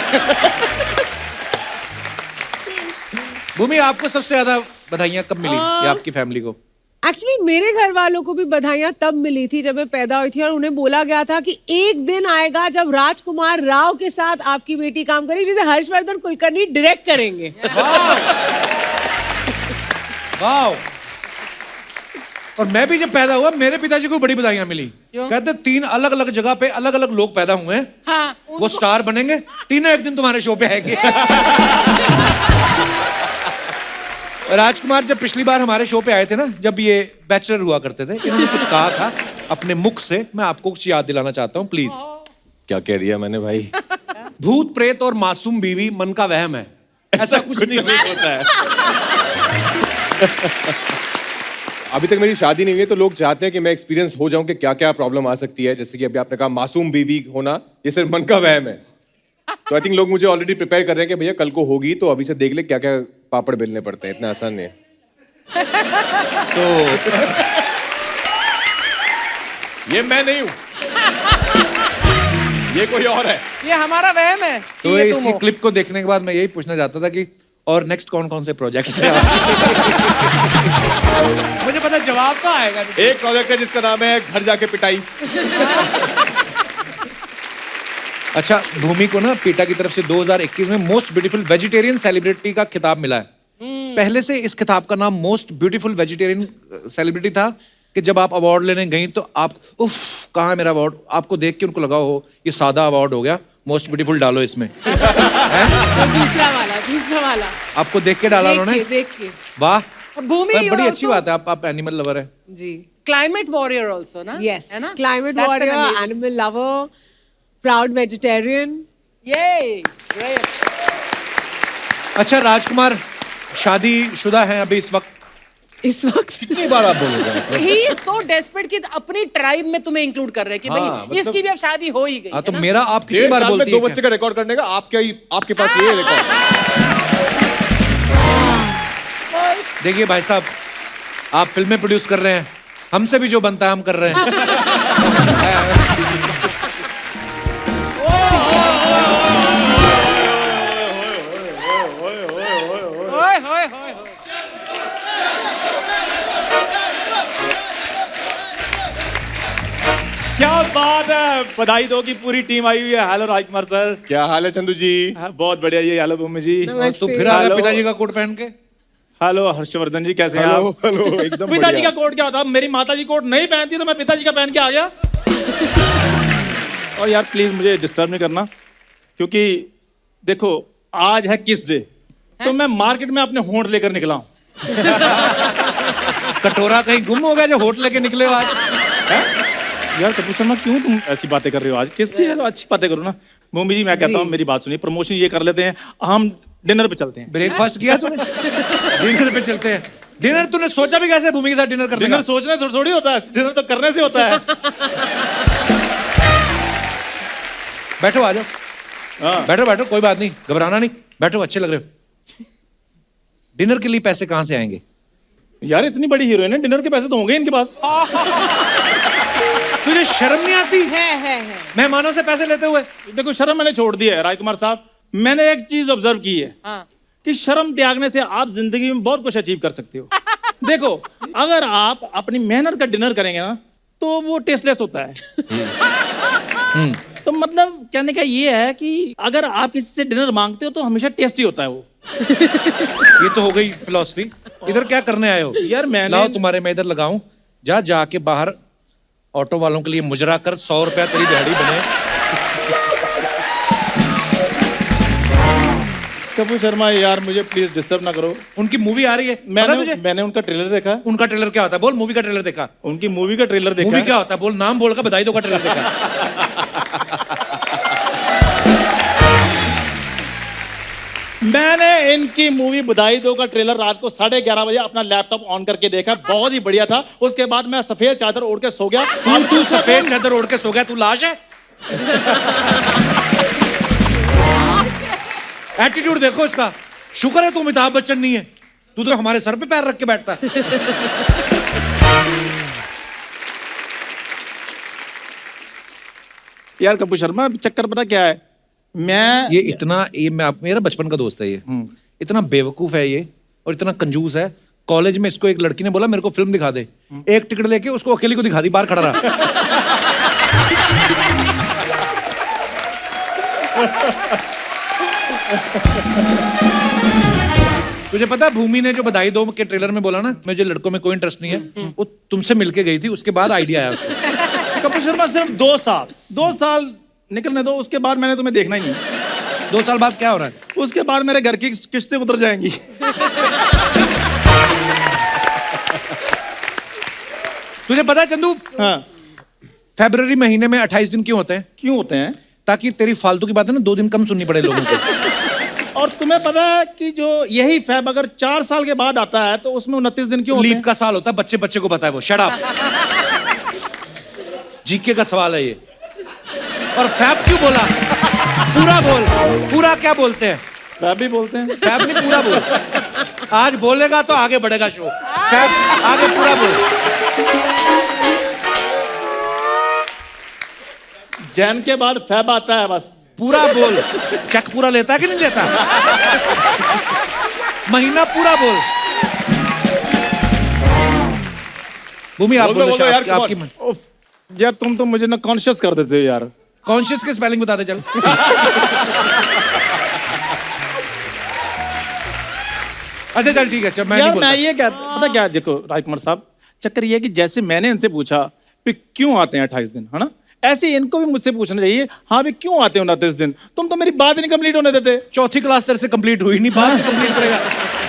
भूमि आपको सबसे ज्यादा बधाइयां कब मिली या आपकी फैमिली को? एक्चुअली मेरे घर वालों को भी बधाइयां तब मिली थी जब मैं पैदा हुई थी, और उन्हें बोला गया था कि एक दिन आएगा जब राजकुमार राव के साथ आपकी बेटी काम करेगी, जिसे हर्षवर्धन कुलकर्णी डायरेक्ट करेंगे। वाह। और मैं भी जब पैदा हुआ मेरे पिताजी को बड़ी बधाइयां मिली। कहते 3 अलग अलग जगह पे अलग अलग लोग पैदा हुए हैं, हाँ, वो स्टार बनेंगे, तीनों एक दिन तुम्हारे शो पे आएंगे। राजकुमार जब पिछली बार हमारे शो पे आए थे ना, जब ये बैचलर हुआ करते थे, इन्होंने कुछ कहा था अपने मुख से, मैं आपको कुछ याद दिलाना चाहता हूँ प्लीज। क्या कह दिया मैंने भाई? भूत प्रेत और मासूम बीवी मन का वहम है, ऐसा कुछ नहीं होता है। अभी तक मेरी शादी नहीं हुई है तो लोग चाहते हैं कि मैं एक्सपीरियंस हो जाऊं कि क्या क्या प्रॉब्लम आ सकती है, जैसे कि अभी आपने कहा मासूम बीवी होना, ये सिर्फ मन का वहम है। तो आई थिंक लोग मुझे ऑलरेडी प्रिपेयर कर रहे हैं कि भैया कल को होगी तो अभी से देख ले क्या क्या पापड़ बेलने पड़ते हैं, इतना आसान नहीं है। तो ये मैं नहीं हूं, ये कोई और है। ये हमारा वहम है कि तो ये तुम इसी हो। क्लिप को देखने के बाद मैं यही पूछना चाहता था कि और नेक्स्ट कौन कौन से प्रोजेक्ट्स हैं? मुझे पता जवाब तो आएगा। एक प्रोजेक्ट है जिसका नाम है घर जाके पिटाई। अच्छा, भूमि को ना पीटा की तरफ से 2021 में मोस्ट ब्यूटीफुल वेजिटेरियन सेलिब्रिटी का खिताब मिला है। पहले से इस खिताब का नाम मोस्ट ब्यूटीफुल वेजिटेरियन सेलिब्रिटी था कि जब आप अवार्ड लेने गई तो आप उफ कहाँ है मेरा अवार्ड, आपको देख के उनको लगा हो ये सादा अवार्ड हो गया, मोस्ट ब्यूटीफुल डालो इसमें। दूसरा वाला आपको देख के डाला उन्होंने? देख के। वाह, और भूमि पर बड़ी you're अच्छी also बात है, आप एनिमल लवर है। जी, क्लाइमेट वॉरियर ऑल्सो ना? यस, है ना? Climate That's an warrior, amazing- animal lover, proud vegetarian. Yay! Great. अच्छा राजकुमार शादीशुदा हैं अभी इस वक्त? कितनी बार आप बोलोगे? He is so desperate कि अपनी ट्राइब में तुम्हें इंक्लूड कर रहे हैं कि हाँ, भाई मतलब- इसकी भी अब शादी हो ही गई हाँ, है तो ना? मेरा आप कितनी 1.5 बार साल में बोलती 2 है बच्चे का रिकॉर्ड करने का आपके पास ये रिकॉर्ड? देखिए भाई साहब, आप फिल्में प्रोड्यूस कर रहे हैं, हमसे भी जो बनता है हम कर रहे हैं। ओए होए होए होए। क्या बात है, बधाई दो कि पूरी टीम आई हुई है। हेलो राजकुमार सर। क्या हाल है चंदू जी? हाँ, बहुत बढ़िया। ये हेलो भूमि जी। और तू फिर आ गया हेलो। पिताजी का कोट पहन के? हेलो हर्षवर्धन जी, कैसे हैं हेलो आप? हेलो, एकदम पिताजी बढ़िया। का कोट क्या होता है? मेरी माताजी कोट नहीं पहनती तो मैं पिताजी का पहन के आ गया। और यार प्लीज मुझे डिस्टर्ब नहीं करना, क्योंकि देखो आज है किस डे, तो मैं मार्केट में अपने होंठ लेकर निकला हूँ। कटोरा कहीं गुम हो गया जो होट लेके निकले हो आज? यार कपूर शर्मा क्यों तुम ऐसी बातें कर रहे हो आज? किस डे है? अच्छी बातें करो ना। भूमि जी मैं कहता हूँ मेरी बात सुनिए, प्रमोशन ये कर लेते हैं, हम डिनर पे चलते हैं। ब्रेकफास्ट किया तूने? डिनर पे चलते हैं। डिनर तूने सोचा भी कैसे भूमि के साथ डिनर करने डिनर का? सोचने थोड़ी होता है, डिनर तो करने से होता है। बैठो आ जाओ। हाँ। बैठो बैठो, कोई बात नहीं, घबराना नहीं, बैठो, अच्छे लग रहे हो। डिनर के लिए पैसे कहाँ से आएंगे? यार इतनी बड़ी हीरोइन है, डिनर के पैसे तो होंगे इनके पास। तुझे शर्म नहीं आती है। मेहमानों से पैसे लेते हुए? देखो शर्म मैंने छोड़ दी है राजकुमार साहब। मैंने एक चीज ऑब्जर्व की है कि शर्म त्यागने से आप जिंदगी में बहुत कुछ अचीव कर सकते हो। देखो अगर आप अपनी मेहनत का डिनर करेंगे ना तो वो टेस्टलेस होता है। तो मतलब कहने का ये है कि अगर आप किसी से डिनर मांगते हो तो हमेशा टेस्टी होता है वो। ये तो हो गई फिलॉसफी। इधर क्या करने आए हो? यार मैंने लाओ तुम्हारे मैं इधर लगाऊं। जाके बाहर ऑटो वालों के लिए मुजरा कर 100 रुपया तेरी दिहाड़ी बने। कपूर शर्मा यार मुझे प्लीज डिस्टर्ब ना करो। उनकी मूवी आ रही है, पता तुझे? मैंने उनका ट्रेलर देखा। उनका ट्रेलर क्या होता है? बोल। मूवी का ट्रेलर देखा? उनकी मूवी का ट्रेलर देखा। मूवी क्या होता है? बोल। नाम बोल का बधाई दो का ट्रेलर देखा? मैंने इनकी मूवी बधाई दो का ट्रेलर रात को 11:30 बजे अपना लैपटॉप ऑन करके देखा। बहुत ही बढ़िया था। उसके बाद मैं सफेद चादर ओढ़ के सो गया। तू सफेद चादर ओढ़ के सो गया? तू लाश है? एटीट्यूड देखो इसका। शुक्र है तू अमिताभ बच्चन नहीं है, तू तो हमारे सर पे पैर रख के बैठता है। यार कपूर शर्मा चक्कर पता क्या है, मेरा बचपन का दोस्त है ये। इतना बेवकूफ है ये और इतना कंजूस है। कॉलेज में इसको एक लड़की ने बोला मेरे को फिल्म दिखा दे। एक टिकट लेके उसको अकेले को दिखा दी, बाहर खड़ा रहा। तुझे पता भूमि ने जो बधाई दो के ट्रेलर में बोला ना मुझे लड़कों में कोई इंटरेस्ट नहीं है, वो तुमसे मिलके गई थी, उसके बाद आइडिया आया उसको। कपूर शर्मा सिर्फ 2 साल निकलने दो, उसके बाद मैंने तुम्हें देखना ही नहीं। 2 साल बाद क्या हो रहा है? उसके बाद मेरे घर की किस्तें उतर जाएंगी। तुझे पता है चंदू, हाँ। फरवरी महीने में 28 दिन क्यों होते हैं? क्यों होते हैं? ताकि तेरी फालतू की बातें ना 2 दिन कम सुननी पड़े लोगों को। और तुम्हें पता है कि जो यही फैब अगर 4 साल के बाद आता है तो उसमें 29 दिन क्यों होते हैं? लीप का साल होता है, बच्चे को पता है वो। Shut up. जीके का सवाल है ये। और फैब क्यों बोला? पूरा बोल। पूरा क्या बोलते हैं? फैब भी बोलते हैं। फैब नहीं, पूरा बोल। आज बोलेगा तो आगे बढ़ेगा शो। फैब आगे पूरा बोल। जैन के बाद फैब आता है बस। पूरा बोल। चेक पूरा लेता है कि नहीं लेता? महीना पूरा बोल। भूमि आप बोलो यार। उफ, यार तुम तो मुझे ना कॉन्शियस कर देते हो यार। कॉन्शियस के स्पेलिंग बता दे चल। अच्छा चल ठीक है, चल मैं नहीं बोलता। मैं ये क्या पता क्या, देखो राजकुमार साहब, चक्कर ये है कि जैसे मैंने इनसे पूछा कि क्यों आते हैं 28 दिन, है ना, ऐसे इनको भी मुझसे पूछना चाहिए। हाँ भी क्यों आते हो 29 दिन? तुम तो मेरी बात नहीं कंप्लीट होने देते। चौथी क्लास तेरे से कंप्लीट हुई नहीं, बात कंप्लीट करेगा।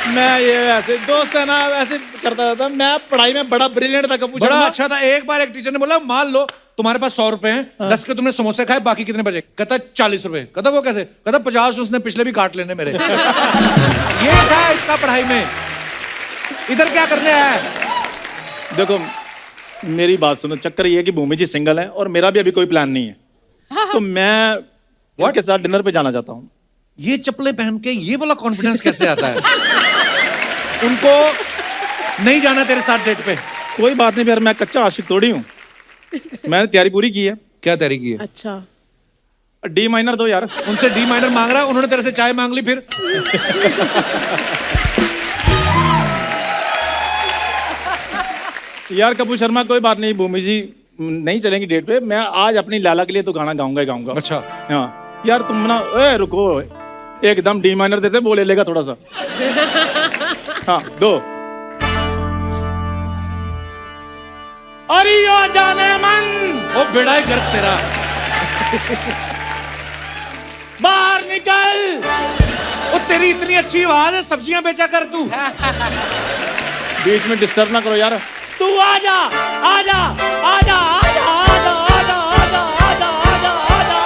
मैं ये ऐसे दोस्त है ना, ऐसे करता था। मैं पढ़ाई में बड़ा ब्रिलियंट था कपूर बड़ा शर्मा। अच्छा था। एक बार एक टीचर ने बोला मान लो तुम्हारे पास 100 रुपए हैं, 10 के तुमने समोसे खाए, बाकी कितने बचे? कहता 40 रुपए। कहता वो कैसे? कहता 50 उसने पिछले भी काट लेने मेरे। ये था इसका पढ़ाई में। इधर क्या करने आया है? देखो मेरी बात सुनो, चक्कर ये है कि भूमि जी सिंगल है और मेरा भी अभी कोई प्लान नहीं है। तो मैं उनके साथ डिनर पे जाना चाहता हूँ। ये चप्पलें पहन के ये वाला कॉन्फिडेंस कैसे आता है? उनको नहीं जाना तेरे साथ डेट पे? कोई बात नहीं यार, मैं कच्चा आशिक थोड़ी हूँ। मैंने तैयारी पूरी की है। क्या तैयारी की है? अच्छा डी माइनर दो यार। उनसे डी माइनर मांग रहा है, उन्होंने तेरे से चाय मांग ली फिर। यार कपूर शर्मा कोई बात नहीं, भूमि जी नहीं चलेंगी डेट पे। मैं आज अपनी लाला के लिए तो गाना गाऊंगा ही गाऊंगा। अच्छा हाँ यार तुम ना रुको, एकदम डी माइनर देते, वो ले लेगा थोड़ा सा। हाँ दो। अरे यो जाने मन, ओ बेड़ा ही गर्क तेरा। बाहर निकल। ओ तेरी इतनी अच्छी आवाज है, सब्जियां बेचा कर तू। बीच में डिस्टर्ब ना करो यार। तू आजा आजा आजा आजा आजा आजा आजा आजा आजा आजा आजा।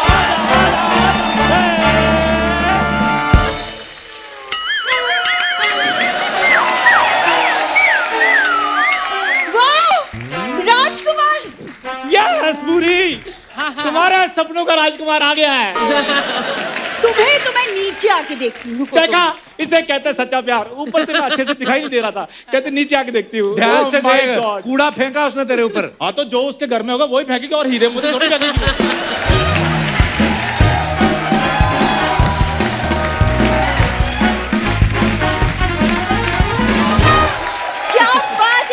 राजकुमार। यस पूरी, तुम्हारे सपनों का राजकुमार आ गया है। तुम्हें तो मैं नीचे आके देखती हूँ। देखा, इसे कहते हैं सच्चा प्यार। ऊपर से मैं अच्छे से दिखाई नहीं दे रहा था, कहते नीचे आके देखती हूँ। ध्यान से Oh my देख, God। कूड़ा फेंका उसने तेरे ऊपर। हाँ तो जो उसके घर में होगा वही फेंकेगा, और हीरे मुझे थोड़ी फेंकेगी।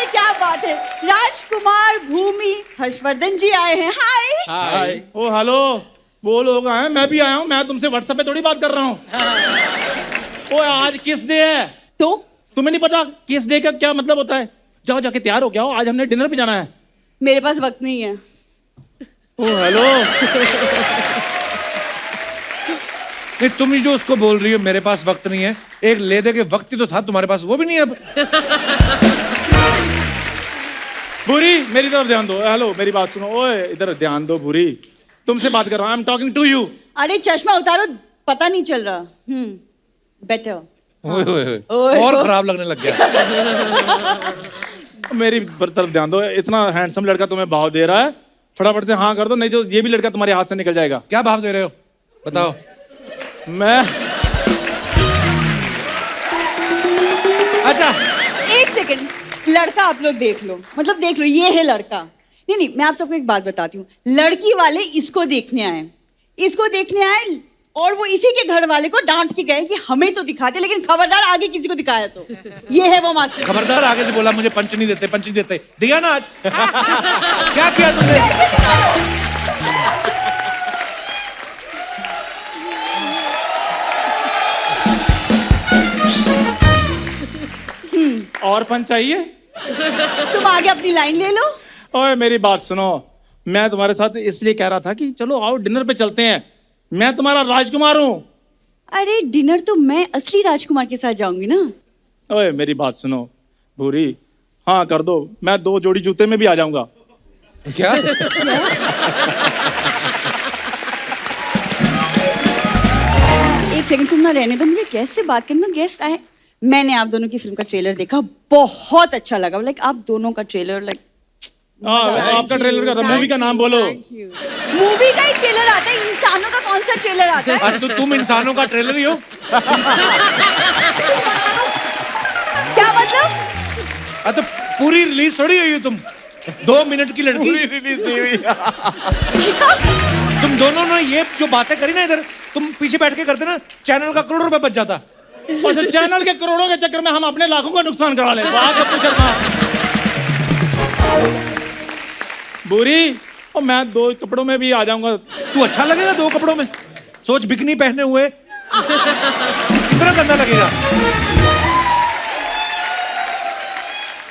क्या बात है, राजकुमार, भूमि, हर्षवर्धन जी आए हैं। हाय। हाय। ओ हेलो, वो लोग आए, मैं भी आया हूँ, मैं तुमसे व्हाट्सएप पे थोड़ी बात कर रहा हूँ। ओए आज किस डे है? तो तुम्हें नहीं पता किस डे का क्या मतलब होता है? जाओ जाके तैयार हो, क्या हो, आज हमने डिनर पे जाना है। मेरे पास वक्त नहीं है। ओ हेलो। नहीं, तुम ही जो उसको बोल रही हो मेरे पास वक्त नहीं है, एक ले दे के वक्त ही तो था तुम्हारे पास, वो भी नहीं है अब। बुरी मेरी तरफ ध्यान दो। हेलो मेरी बात सुनो। ओए इधर ध्यान दो बुरी, तुमसे बात कर रहा हूँ। I am talking to you. अरे चश्मा उतारो, पता नहीं चल रहा। बेटर। ओए, ओए, ओए। और खराब लगने लग गया। मेरी तरफ ध्यान दो। इतना हैंडसम लड़का तुम्हें भाव दे रहा है, फटाफट से हाँ कर दो, नहीं तो ये भी लड़का तुम्हारे हाथ से निकल जाएगा। क्या भाव दे रहे हो बताओ। मैं अच्छा एक सेकंड, लड़का आप लोग देख लो, मतलब देख लो, ये है लड़का। नहीं नहीं, मैं आप सबको एक बात बताती हूँ। लड़की वाले इसको देखने आए, और वो इसी के घर वाले को डांट के गए कि हमें तो दिखाते, लेकिन खबरदार आगे किसी को दिखाया तो। ये है वो मास्टर। खबरदार आगे से बोला मुझे पंच नहीं देते, दिया ना आज। क्या किया तुमने? कैसे दिखाओ? और पंच चाहिए? तुम आगे अपनी लाइन ले लो। ओए मेरी बात सुनो, मैं तुम्हारे साथ इसलिए कह रहा था कि चलो आओ डिनर पे चलते हैं, मैं तुम्हारा राजकुमार हूँ। अरे डिनर तो मैं असली राजकुमार के साथ जाऊंगी ना। ओए मेरी बात सुनो भूरी, हाँ कर दो, मैं 2 जोड़ी जूते में भी आ जाऊंगा। क्या? एक सेकंड तुम ना रहने दो, मुझे गेस्ट से बात करना। गेस्ट आए, मैंने आप दोनों की फिल्म का ट्रेलर देखा, बहुत अच्छा लगा। लाइक आप दोनों का ट्रेलर, लाइक आपका ट्रेलर का मूवी का नाम बोलो। मूवी का ही ट्रेलर आता है, इंसानों का कौन सा ट्रेलर आता है? तो तुम इंसानों का ट्रेलर ही हो। क्या मतलब? तो पूरी रिलीज थोड़ी हुई हो तुम, 2 मिनट की लड़की। रिलीज नहीं हुई। तुम दोनों ने ये जो बातें करी ना इधर, तुम पीछे बैठ के करते ना, चैनल का करोड़ों रुपए बच जाता। और चैनल के करोड़ों के चक्कर में हम अपने लाखों का नुकसान करा ले। बुरी, और मैं 2 कपड़ों में भी आ जाऊंगा। तू अच्छा लगेगा 2 कपड़ों में? सोच बिकनी पहने हुए कितना गंदा लगेगा।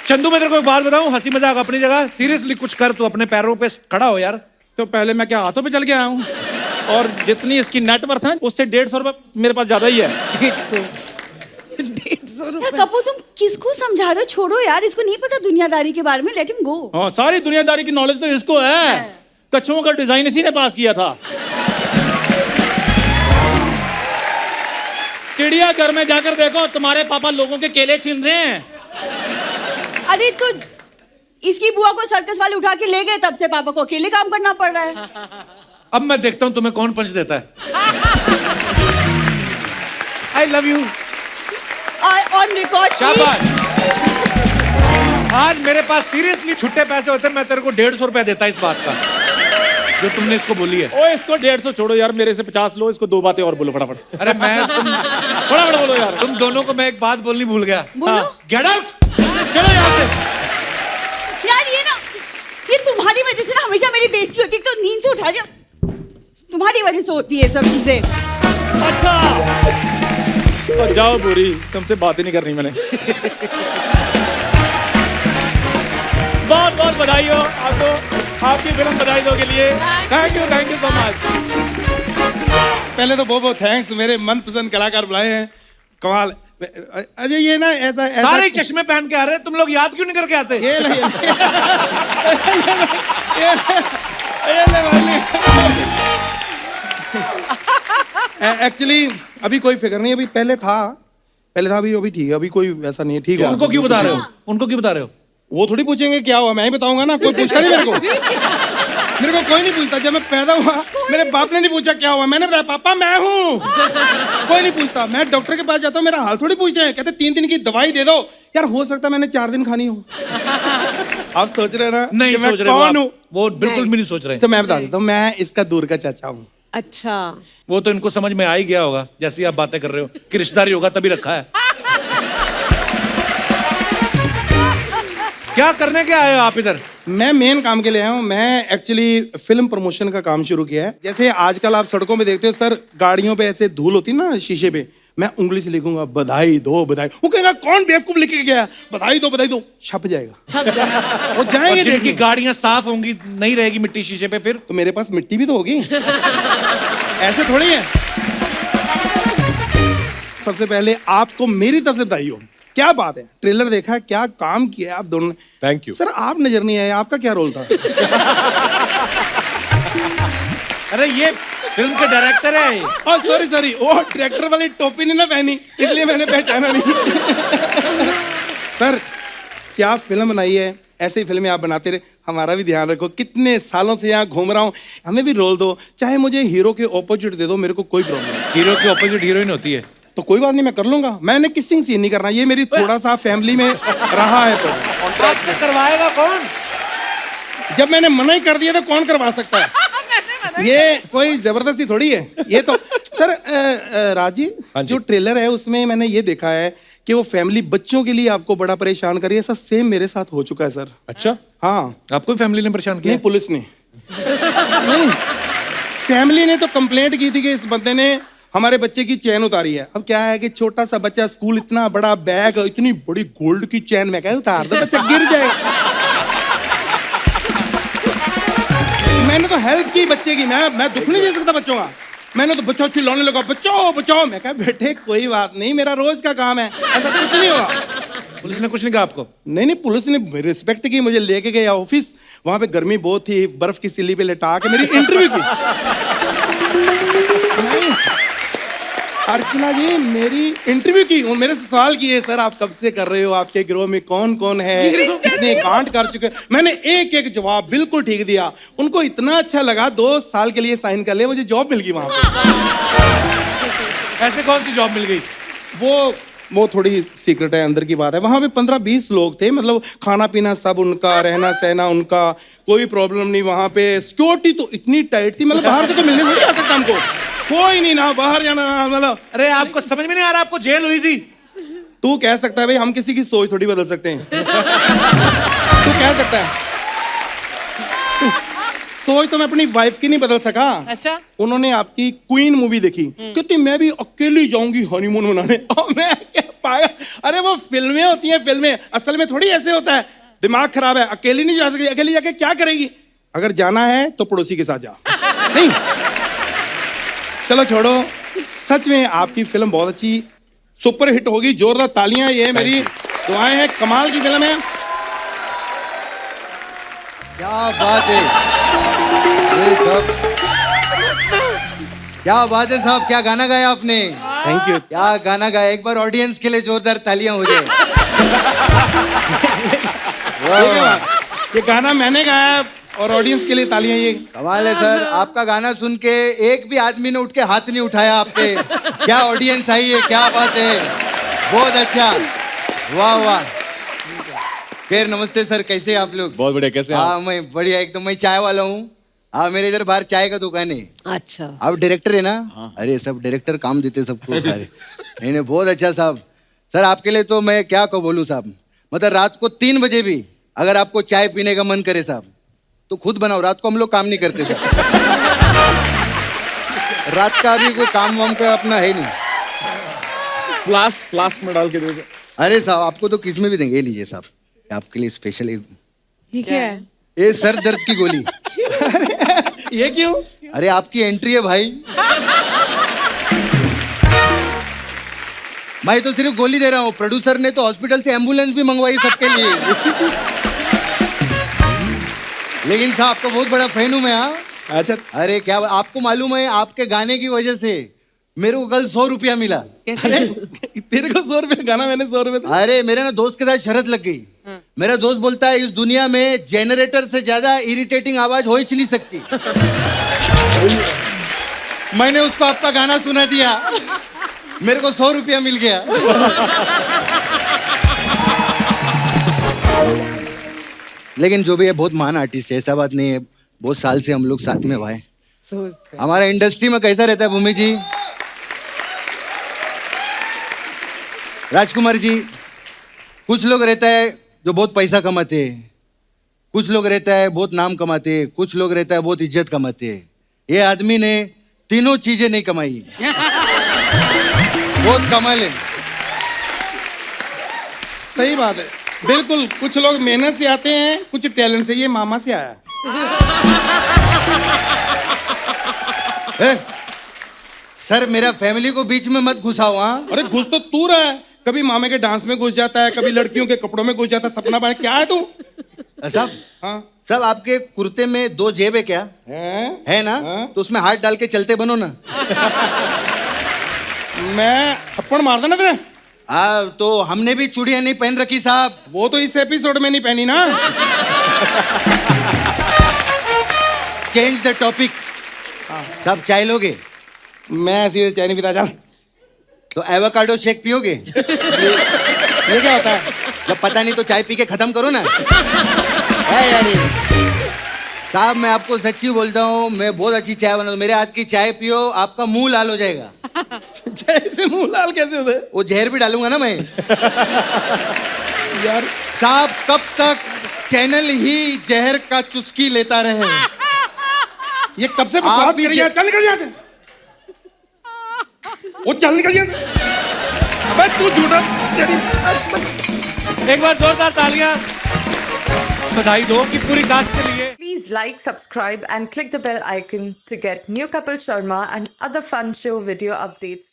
चंदू मैं तेरे को एक बात बताऊं, हंसी मजाक अपनी जगह, सीरियसली कुछ कर, तू अपने पैरों पे खड़ा हो यार। तो पहले मैं क्या हाथों पे चल के आया हूँ? और जितनी इसकी नेटवर्थ है ना, उससे 150 रुपए मेरे पास ज्यादा ही है। 150 रुपए। कपूर तुम किसको समझा रहे हो? छोड़ो यार, इसको नहीं पता दुनियादारी के बारे में, लेट हिम गो। हाँ सारी दुनियादारी की नॉलेज तो इसको है। कछुओं का डिजाइन इसी ने पास किया था। चिड़ियाघर में जाकर देखो, तुम्हारे पापा लोगों के केले छीन रहे हैं। अरे तो इसकी बुआ को सर्कस वाले उठा के ले गए, तब से पापा को अकेले काम करना पड़ रहा है। अब मैं देखता हूं तुम्हें कौन पंच देता है। I love you. On record शाबाश। आज मेरे पास सीरियसली छुट्टे पैसे होते, मैं तेरे को 150 रुपया देता इस बात का जो तुमने इसको बोली है। ओ इसको 150 छोड़ो यार, मेरे से 50 लो। इसको 2 बातें और बोलो फटाफट। अरे मैं फटाफट बोलो यार। तुम दोनों को मैं एक बात बोलनी भूल गया। बोलो। गेट आउट, चलो यहाँ से। यार ये तुम्हारी वजह से ना हमेशा मेरी बेइज्जती होती है। तो नींद से उठा दिया, तुम्हारी वजह से होती है सब चीजें। अच्छा तो जाओ बुरी, तुमसे बात ही नहीं करनी मैंने। बहुत बहुत बधाई हो आपको, आपकी फिल्म बधाई दो के लिए। Thank you so much. पहले तो बहुत बहुत थैंक्स, मेरे मनपसंद कलाकार बुलाए हैं, कमाल। अजय ये ना ऐसा सारे चश्मे पहन के आ रहे हैं, तुम लोग याद क्यों नहीं करके आते? ये नहीं एक्चुअली अभी कोई फिक्र नहीं, अभी पहले था अभी ठीक है, अभी कोई वैसा नहीं है। ठीक है। उनको क्यों बता रहे हो? उनको क्यों बता रहे हो? वो थोड़ी पूछेंगे क्या हुआ, मैं ही बताऊंगा ना। कोई पूछता नहीं मेरे को। मेरे को कोई नहीं पूछता। जब मैं पैदा हुआ मेरे बाप ने नहीं पूछा क्या हुआ, मैंने बताया पापा मैं हूँ। कोई नहीं पूछता। मैं डॉक्टर के पास जाता हूँ, मेरा हाल थोड़ी पूछते हैं। कहते 3 दिन की दवाई दे दो। यार हो सकता है मैंने 4 दिन खानी हो। आप सोच रहे हैं ना नहीं कि मैं सोच रहे कौन हूँ? वो बिल्कुल भी नहीं सोच रहे। तो मैं बता देता हूँ, मैं इसका दूर का चाचा हूँ। अच्छा, वो तो इनको समझ में आ ही गया होगा, जैसी आप बातें कर रहे हो कि रिश्तेदारी होगा तभी रखा है। क्या करने के आए हो आप इधर? मैं मेन काम के लिए आया हूँ। मैं एक्चुअली फिल्म प्रमोशन का काम शुरू किया है। जैसे आजकल आप सड़कों पे देखते हो सर, गाड़ियों पे ऐसे धूल होती है ना शीशे पे, मैं उंगली से लिखूंगा बधाई दो बधाई, वो कहेगा कौन बेवकूफ लिख के गया, बधाई दो, छप जाएगा। वो जाएंगे जिनकी देखने। गाड़ियां साफ होंगी, नहीं रहेगी मिट्टी शीशे पे, फिर तो मेरे पास मिट्टी भी तो होगी। ऐसे थोड़ी है। सबसे पहले आपको मेरी तरफ से बधाई हो। क्या बात है, ट्रेलर देखा, क्या काम किया है आप दोनों ने। थैंक यू सर आप नजर नहीं आए, आपका क्या रोल था? अरे ये फिल्म के डायरेक्टर है। सॉरी, वो डायरेक्टर वाली टोपी नहीं ना पहनी, इसलिए मैंने पहचाना नहीं। सर क्या फिल्म बनाई है, ऐसे ही फिल्में आप बनाते रहे, हमारा भी ध्यान रखो। कितने सालों से यहाँ घूम रहा हूँ, हमें भी रोल दो, चाहे मुझे हीरो के ऑपोजिट दे दो, मेरे को कोई प्रॉब्लम नहीं। हीरो के ऑपोजिट हीरोइन होती है तो कोई बात नहीं, मैं कर लूंगा। मैंने किसिंग सीन नहीं करना, ये मेरी थोड़ा सा फैमिली में रहा है। तो आपसे करवाएगा कौन? जब मैंने मना ही कर दिया तो कौन करवा सकता है? ये कोई जबरदस्ती थोड़ी है ये तो। सर राजी, जो ट्रेलर है उसमें मैंने ये देखा है कि वो फैमिली बच्चों के लिए आपको बड़ा परेशान कर रही है। ऐसा सेम मेरे साथ हो चुका है सर। अच्छा, हाँ। आपको फैमिली ने परेशान किया? नहीं, पुलिस ने नहीं, फैमिली ने तो कंप्लेंट की थी कि इस बंदे ने हमारे बच्चे की चैन उतारी है। अब क्या है कि छोटा सा बच्चा, स्कूल, इतना बड़ा बैग, इतनी बड़ी गोल्ड की चैन, मैं कहा उतार दो, बच्चा गिर जाएगा। मैंने तो हेल्प की बच्चे की, मैं दुख नहीं दे सकता बच्चों का। मैंने तो बच्चों चिल्लाने लगा, बचाओ बचाओ। मैं कहा बेटे कोई बात नहीं, मेरा रोज का काम है, ऐसा कुछ नहीं होगा। पुलिस ने कुछ नहीं कहा आपको? नहीं, पुलिस ने रिस्पेक्ट की, मुझे लेके गया ऑफिस। वहां पे गर्मी बहुत थी, बर्फ की सिल्ली पे लेटा के मेरी इंटरव्यू की। अर्चना जी मेरी इंटरव्यू की, मेरे से सवाल किए, सर आप कब से कर रहे हो, आपके गिरोह में कौन कौन है, कितने कांड कर चुके। मैंने एक एक जवाब बिल्कुल ठीक दिया। उनको इतना अच्छा लगा, 2 साल के लिए साइन कर लिया, मुझे जॉब मिल गई वहां पे। ऐसे कौन सी जॉब मिल गई? वो थोड़ी सीक्रेट है, अंदर की बात है। वहां पे 15-20 लोग थे, मतलब खाना पीना सब उनका, रहना सहना उनका, कोई प्रॉब्लम नहीं। वहां पे सिक्योरिटी तो इतनी टाइट थी, मतलब बाहर से तो मिलने नहीं आ सकता हमको, कोई नहीं, ना बाहर जाना ना, मतलब। अरे आपको समझ में नहीं आ रहा, आपको जेल हुई थी। तू कह सकता है भाई, हम किसी की सोच थोड़ी बदल सकते हैं। तू कह सकता है, सोच तो मैं अपनी वाइफ की नहीं बदल सका। अच्छा, उन्होंने आपकी क्वीन मूवी देखी, कहती मैं भी अकेली जाऊंगी हनीमून मनाने। मैं क्या पाया, अरे वो फिल्में होती हैं, फिल्में, असल में थोड़ी ऐसे होता है। दिमाग खराब है, अकेली नहीं जा सकती, अकेली जाके क्या करेगी? अगर जाना है तो पड़ोसी के साथ जा। नहीं, चलो छोड़ो, सच में आपकी फिल्म बहुत अच्छी सुपर हिट होगी, जोरदार तालियां, ये मेरी दुआएं हैं, कमाल की फिल्म है। क्या बात है, अरे साहब क्या बात है साहब, क्या गाना गाया आपने। Thank you. क्या गाना गाया, एक बार ऑडियंस के लिए जोरदार तालियां हो जाए। ये गाना मैंने गाया और ऑडियंस के लिए तालियां। ये कमाल है सर, आपका गाना सुन के एक भी आदमी ने उठ के हाथ नहीं उठाया आप पे। क्या ऑडियंस आई है, क्या बात है, बहुत अच्छा, वाह वाह। फिर नमस्ते सर, कैसे हैं आप लोग? बहुत बढ़िया, कैसे हैं आप? हाँ मैं बढ़िया एकदम, मैं चाय वाला हूँ। हाँ मेरे इधर बाहर चाय का दुकान है। अच्छा, आप डायरेक्टर है ना? अरे सब डायरेक्टर काम देते सबको। अरे नहीं बहुत अच्छा साहब। सर आपके लिए तो मैं क्या को बोलूँ साहब, मतलब रात को 3 बजे भी अगर आपको चाय पीने का मन करे साहब तो खुद बनाओ, रात को हम लोग काम नहीं करते साहब। रात का अभी कोई काम वाम का अपना है नहीं। फ्लास्क में डाल के दे दो। अरे साहब आपको तो किस में भी देंगे, लीजिए साहब, आपके लिए स्पेशल एक। ये क्या है? ये सर दर्द की गोली। ये क्यों? अरे आपकी एंट्री है भाई, मैं तो सिर्फ गोली दे रहा हूँ, प्रोड्यूसर ने तो हॉस्पिटल से एम्बुलेंस भी मंगवाई सबके लिए। लेकिन साहब आपका बहुत बड़ा फैन हूँ मैं। हाँ अच्छा, अरे क्या आपको मालूम है, आपके गाने की वजह से मेरे को कल 100 रुपया मिला। तेरे को 100 रुपये गाना, मैंने 100 रुपये। अरे मेरे ना दोस्त के साथ शरत लग गई। मेरा दोस्त बोलता है इस दुनिया में जनरेटर से ज्यादा इरिटेटिंग आवाज हो ही नहीं सकती। मैंने उसको आपका गाना सुना दिया, मेरे को 100 रुपया मिल गया। लेकिन जो भी है बहुत महान आर्टिस्ट है, ऐसा बात नहीं है, बहुत साल से हम लोग साथ में भाई। हमारा इंडस्ट्री में कैसा रहता है भूमि जी, राजकुमार जी, कुछ लोग रहता है जो बहुत पैसा कमाते हैं, कुछ लोग रहता है बहुत नाम कमाते हैं, कुछ लोग रहता है बहुत इज्जत कमाते हैं। ये आदमी ने तीनों चीजें नहीं कमाई। बहुत कमाल है। सही बात है, बिल्कुल। कुछ लोग मेहनत से आते हैं, कुछ टैलेंट से। ये मामा से आया। सर मेरा फैमिली को बीच में मत घुसाओ। हाँ अरे घुस तो तू रहा है, कभी मामे के डांस में घुस जाता है, कभी लड़कियों के कपड़ों में घुस जाता है। सपना बने क्या है तू? साहब हाँ साहब आपके कुर्ते में 2 जेब है क्या? है ना? हाँ? तो उसमें हाथ डाल के चलते बनो ना। मैं थप्पड़ मार देना तेरे। हाँ तो हमने भी चूड़ियां नहीं पहन रखी साहब। वो तो इस एपिसोड में नहीं पहनी ना। Change the topic. साहब चाय लोगे? मैं सीधे चाय नहीं पीता। जा। तो एवोकाडो शेक पियोगे? ये क्या होता है? जब पता नहीं तो चाय पी के खत्म करो ना। है यार ये। साहब मैं आपको सच्ची बोलता हूँ, मैं बहुत अच्छी चाय बनाता हूँ। मेरे हाथ की चाय पियो, आपका मुंह लाल हो जाएगा। चाय से मुंह लाल कैसे होता है? वो जहर भी डालूंगा ना मैं। यार साहब कब तक चैनल ही जहर का चुस्की लेता रहे? ये कब से बकवास आप भी कर रही है? चल निकल यहाँ से। वो चल निकल यहाँ से। अबे तू झूठा। एक बार जोरदार तालियां बधाई दो कि पूरी कास्ट के लिए। Please like, subscribe and click the bell icon to get new Kapil Sharma and other fun show video updates.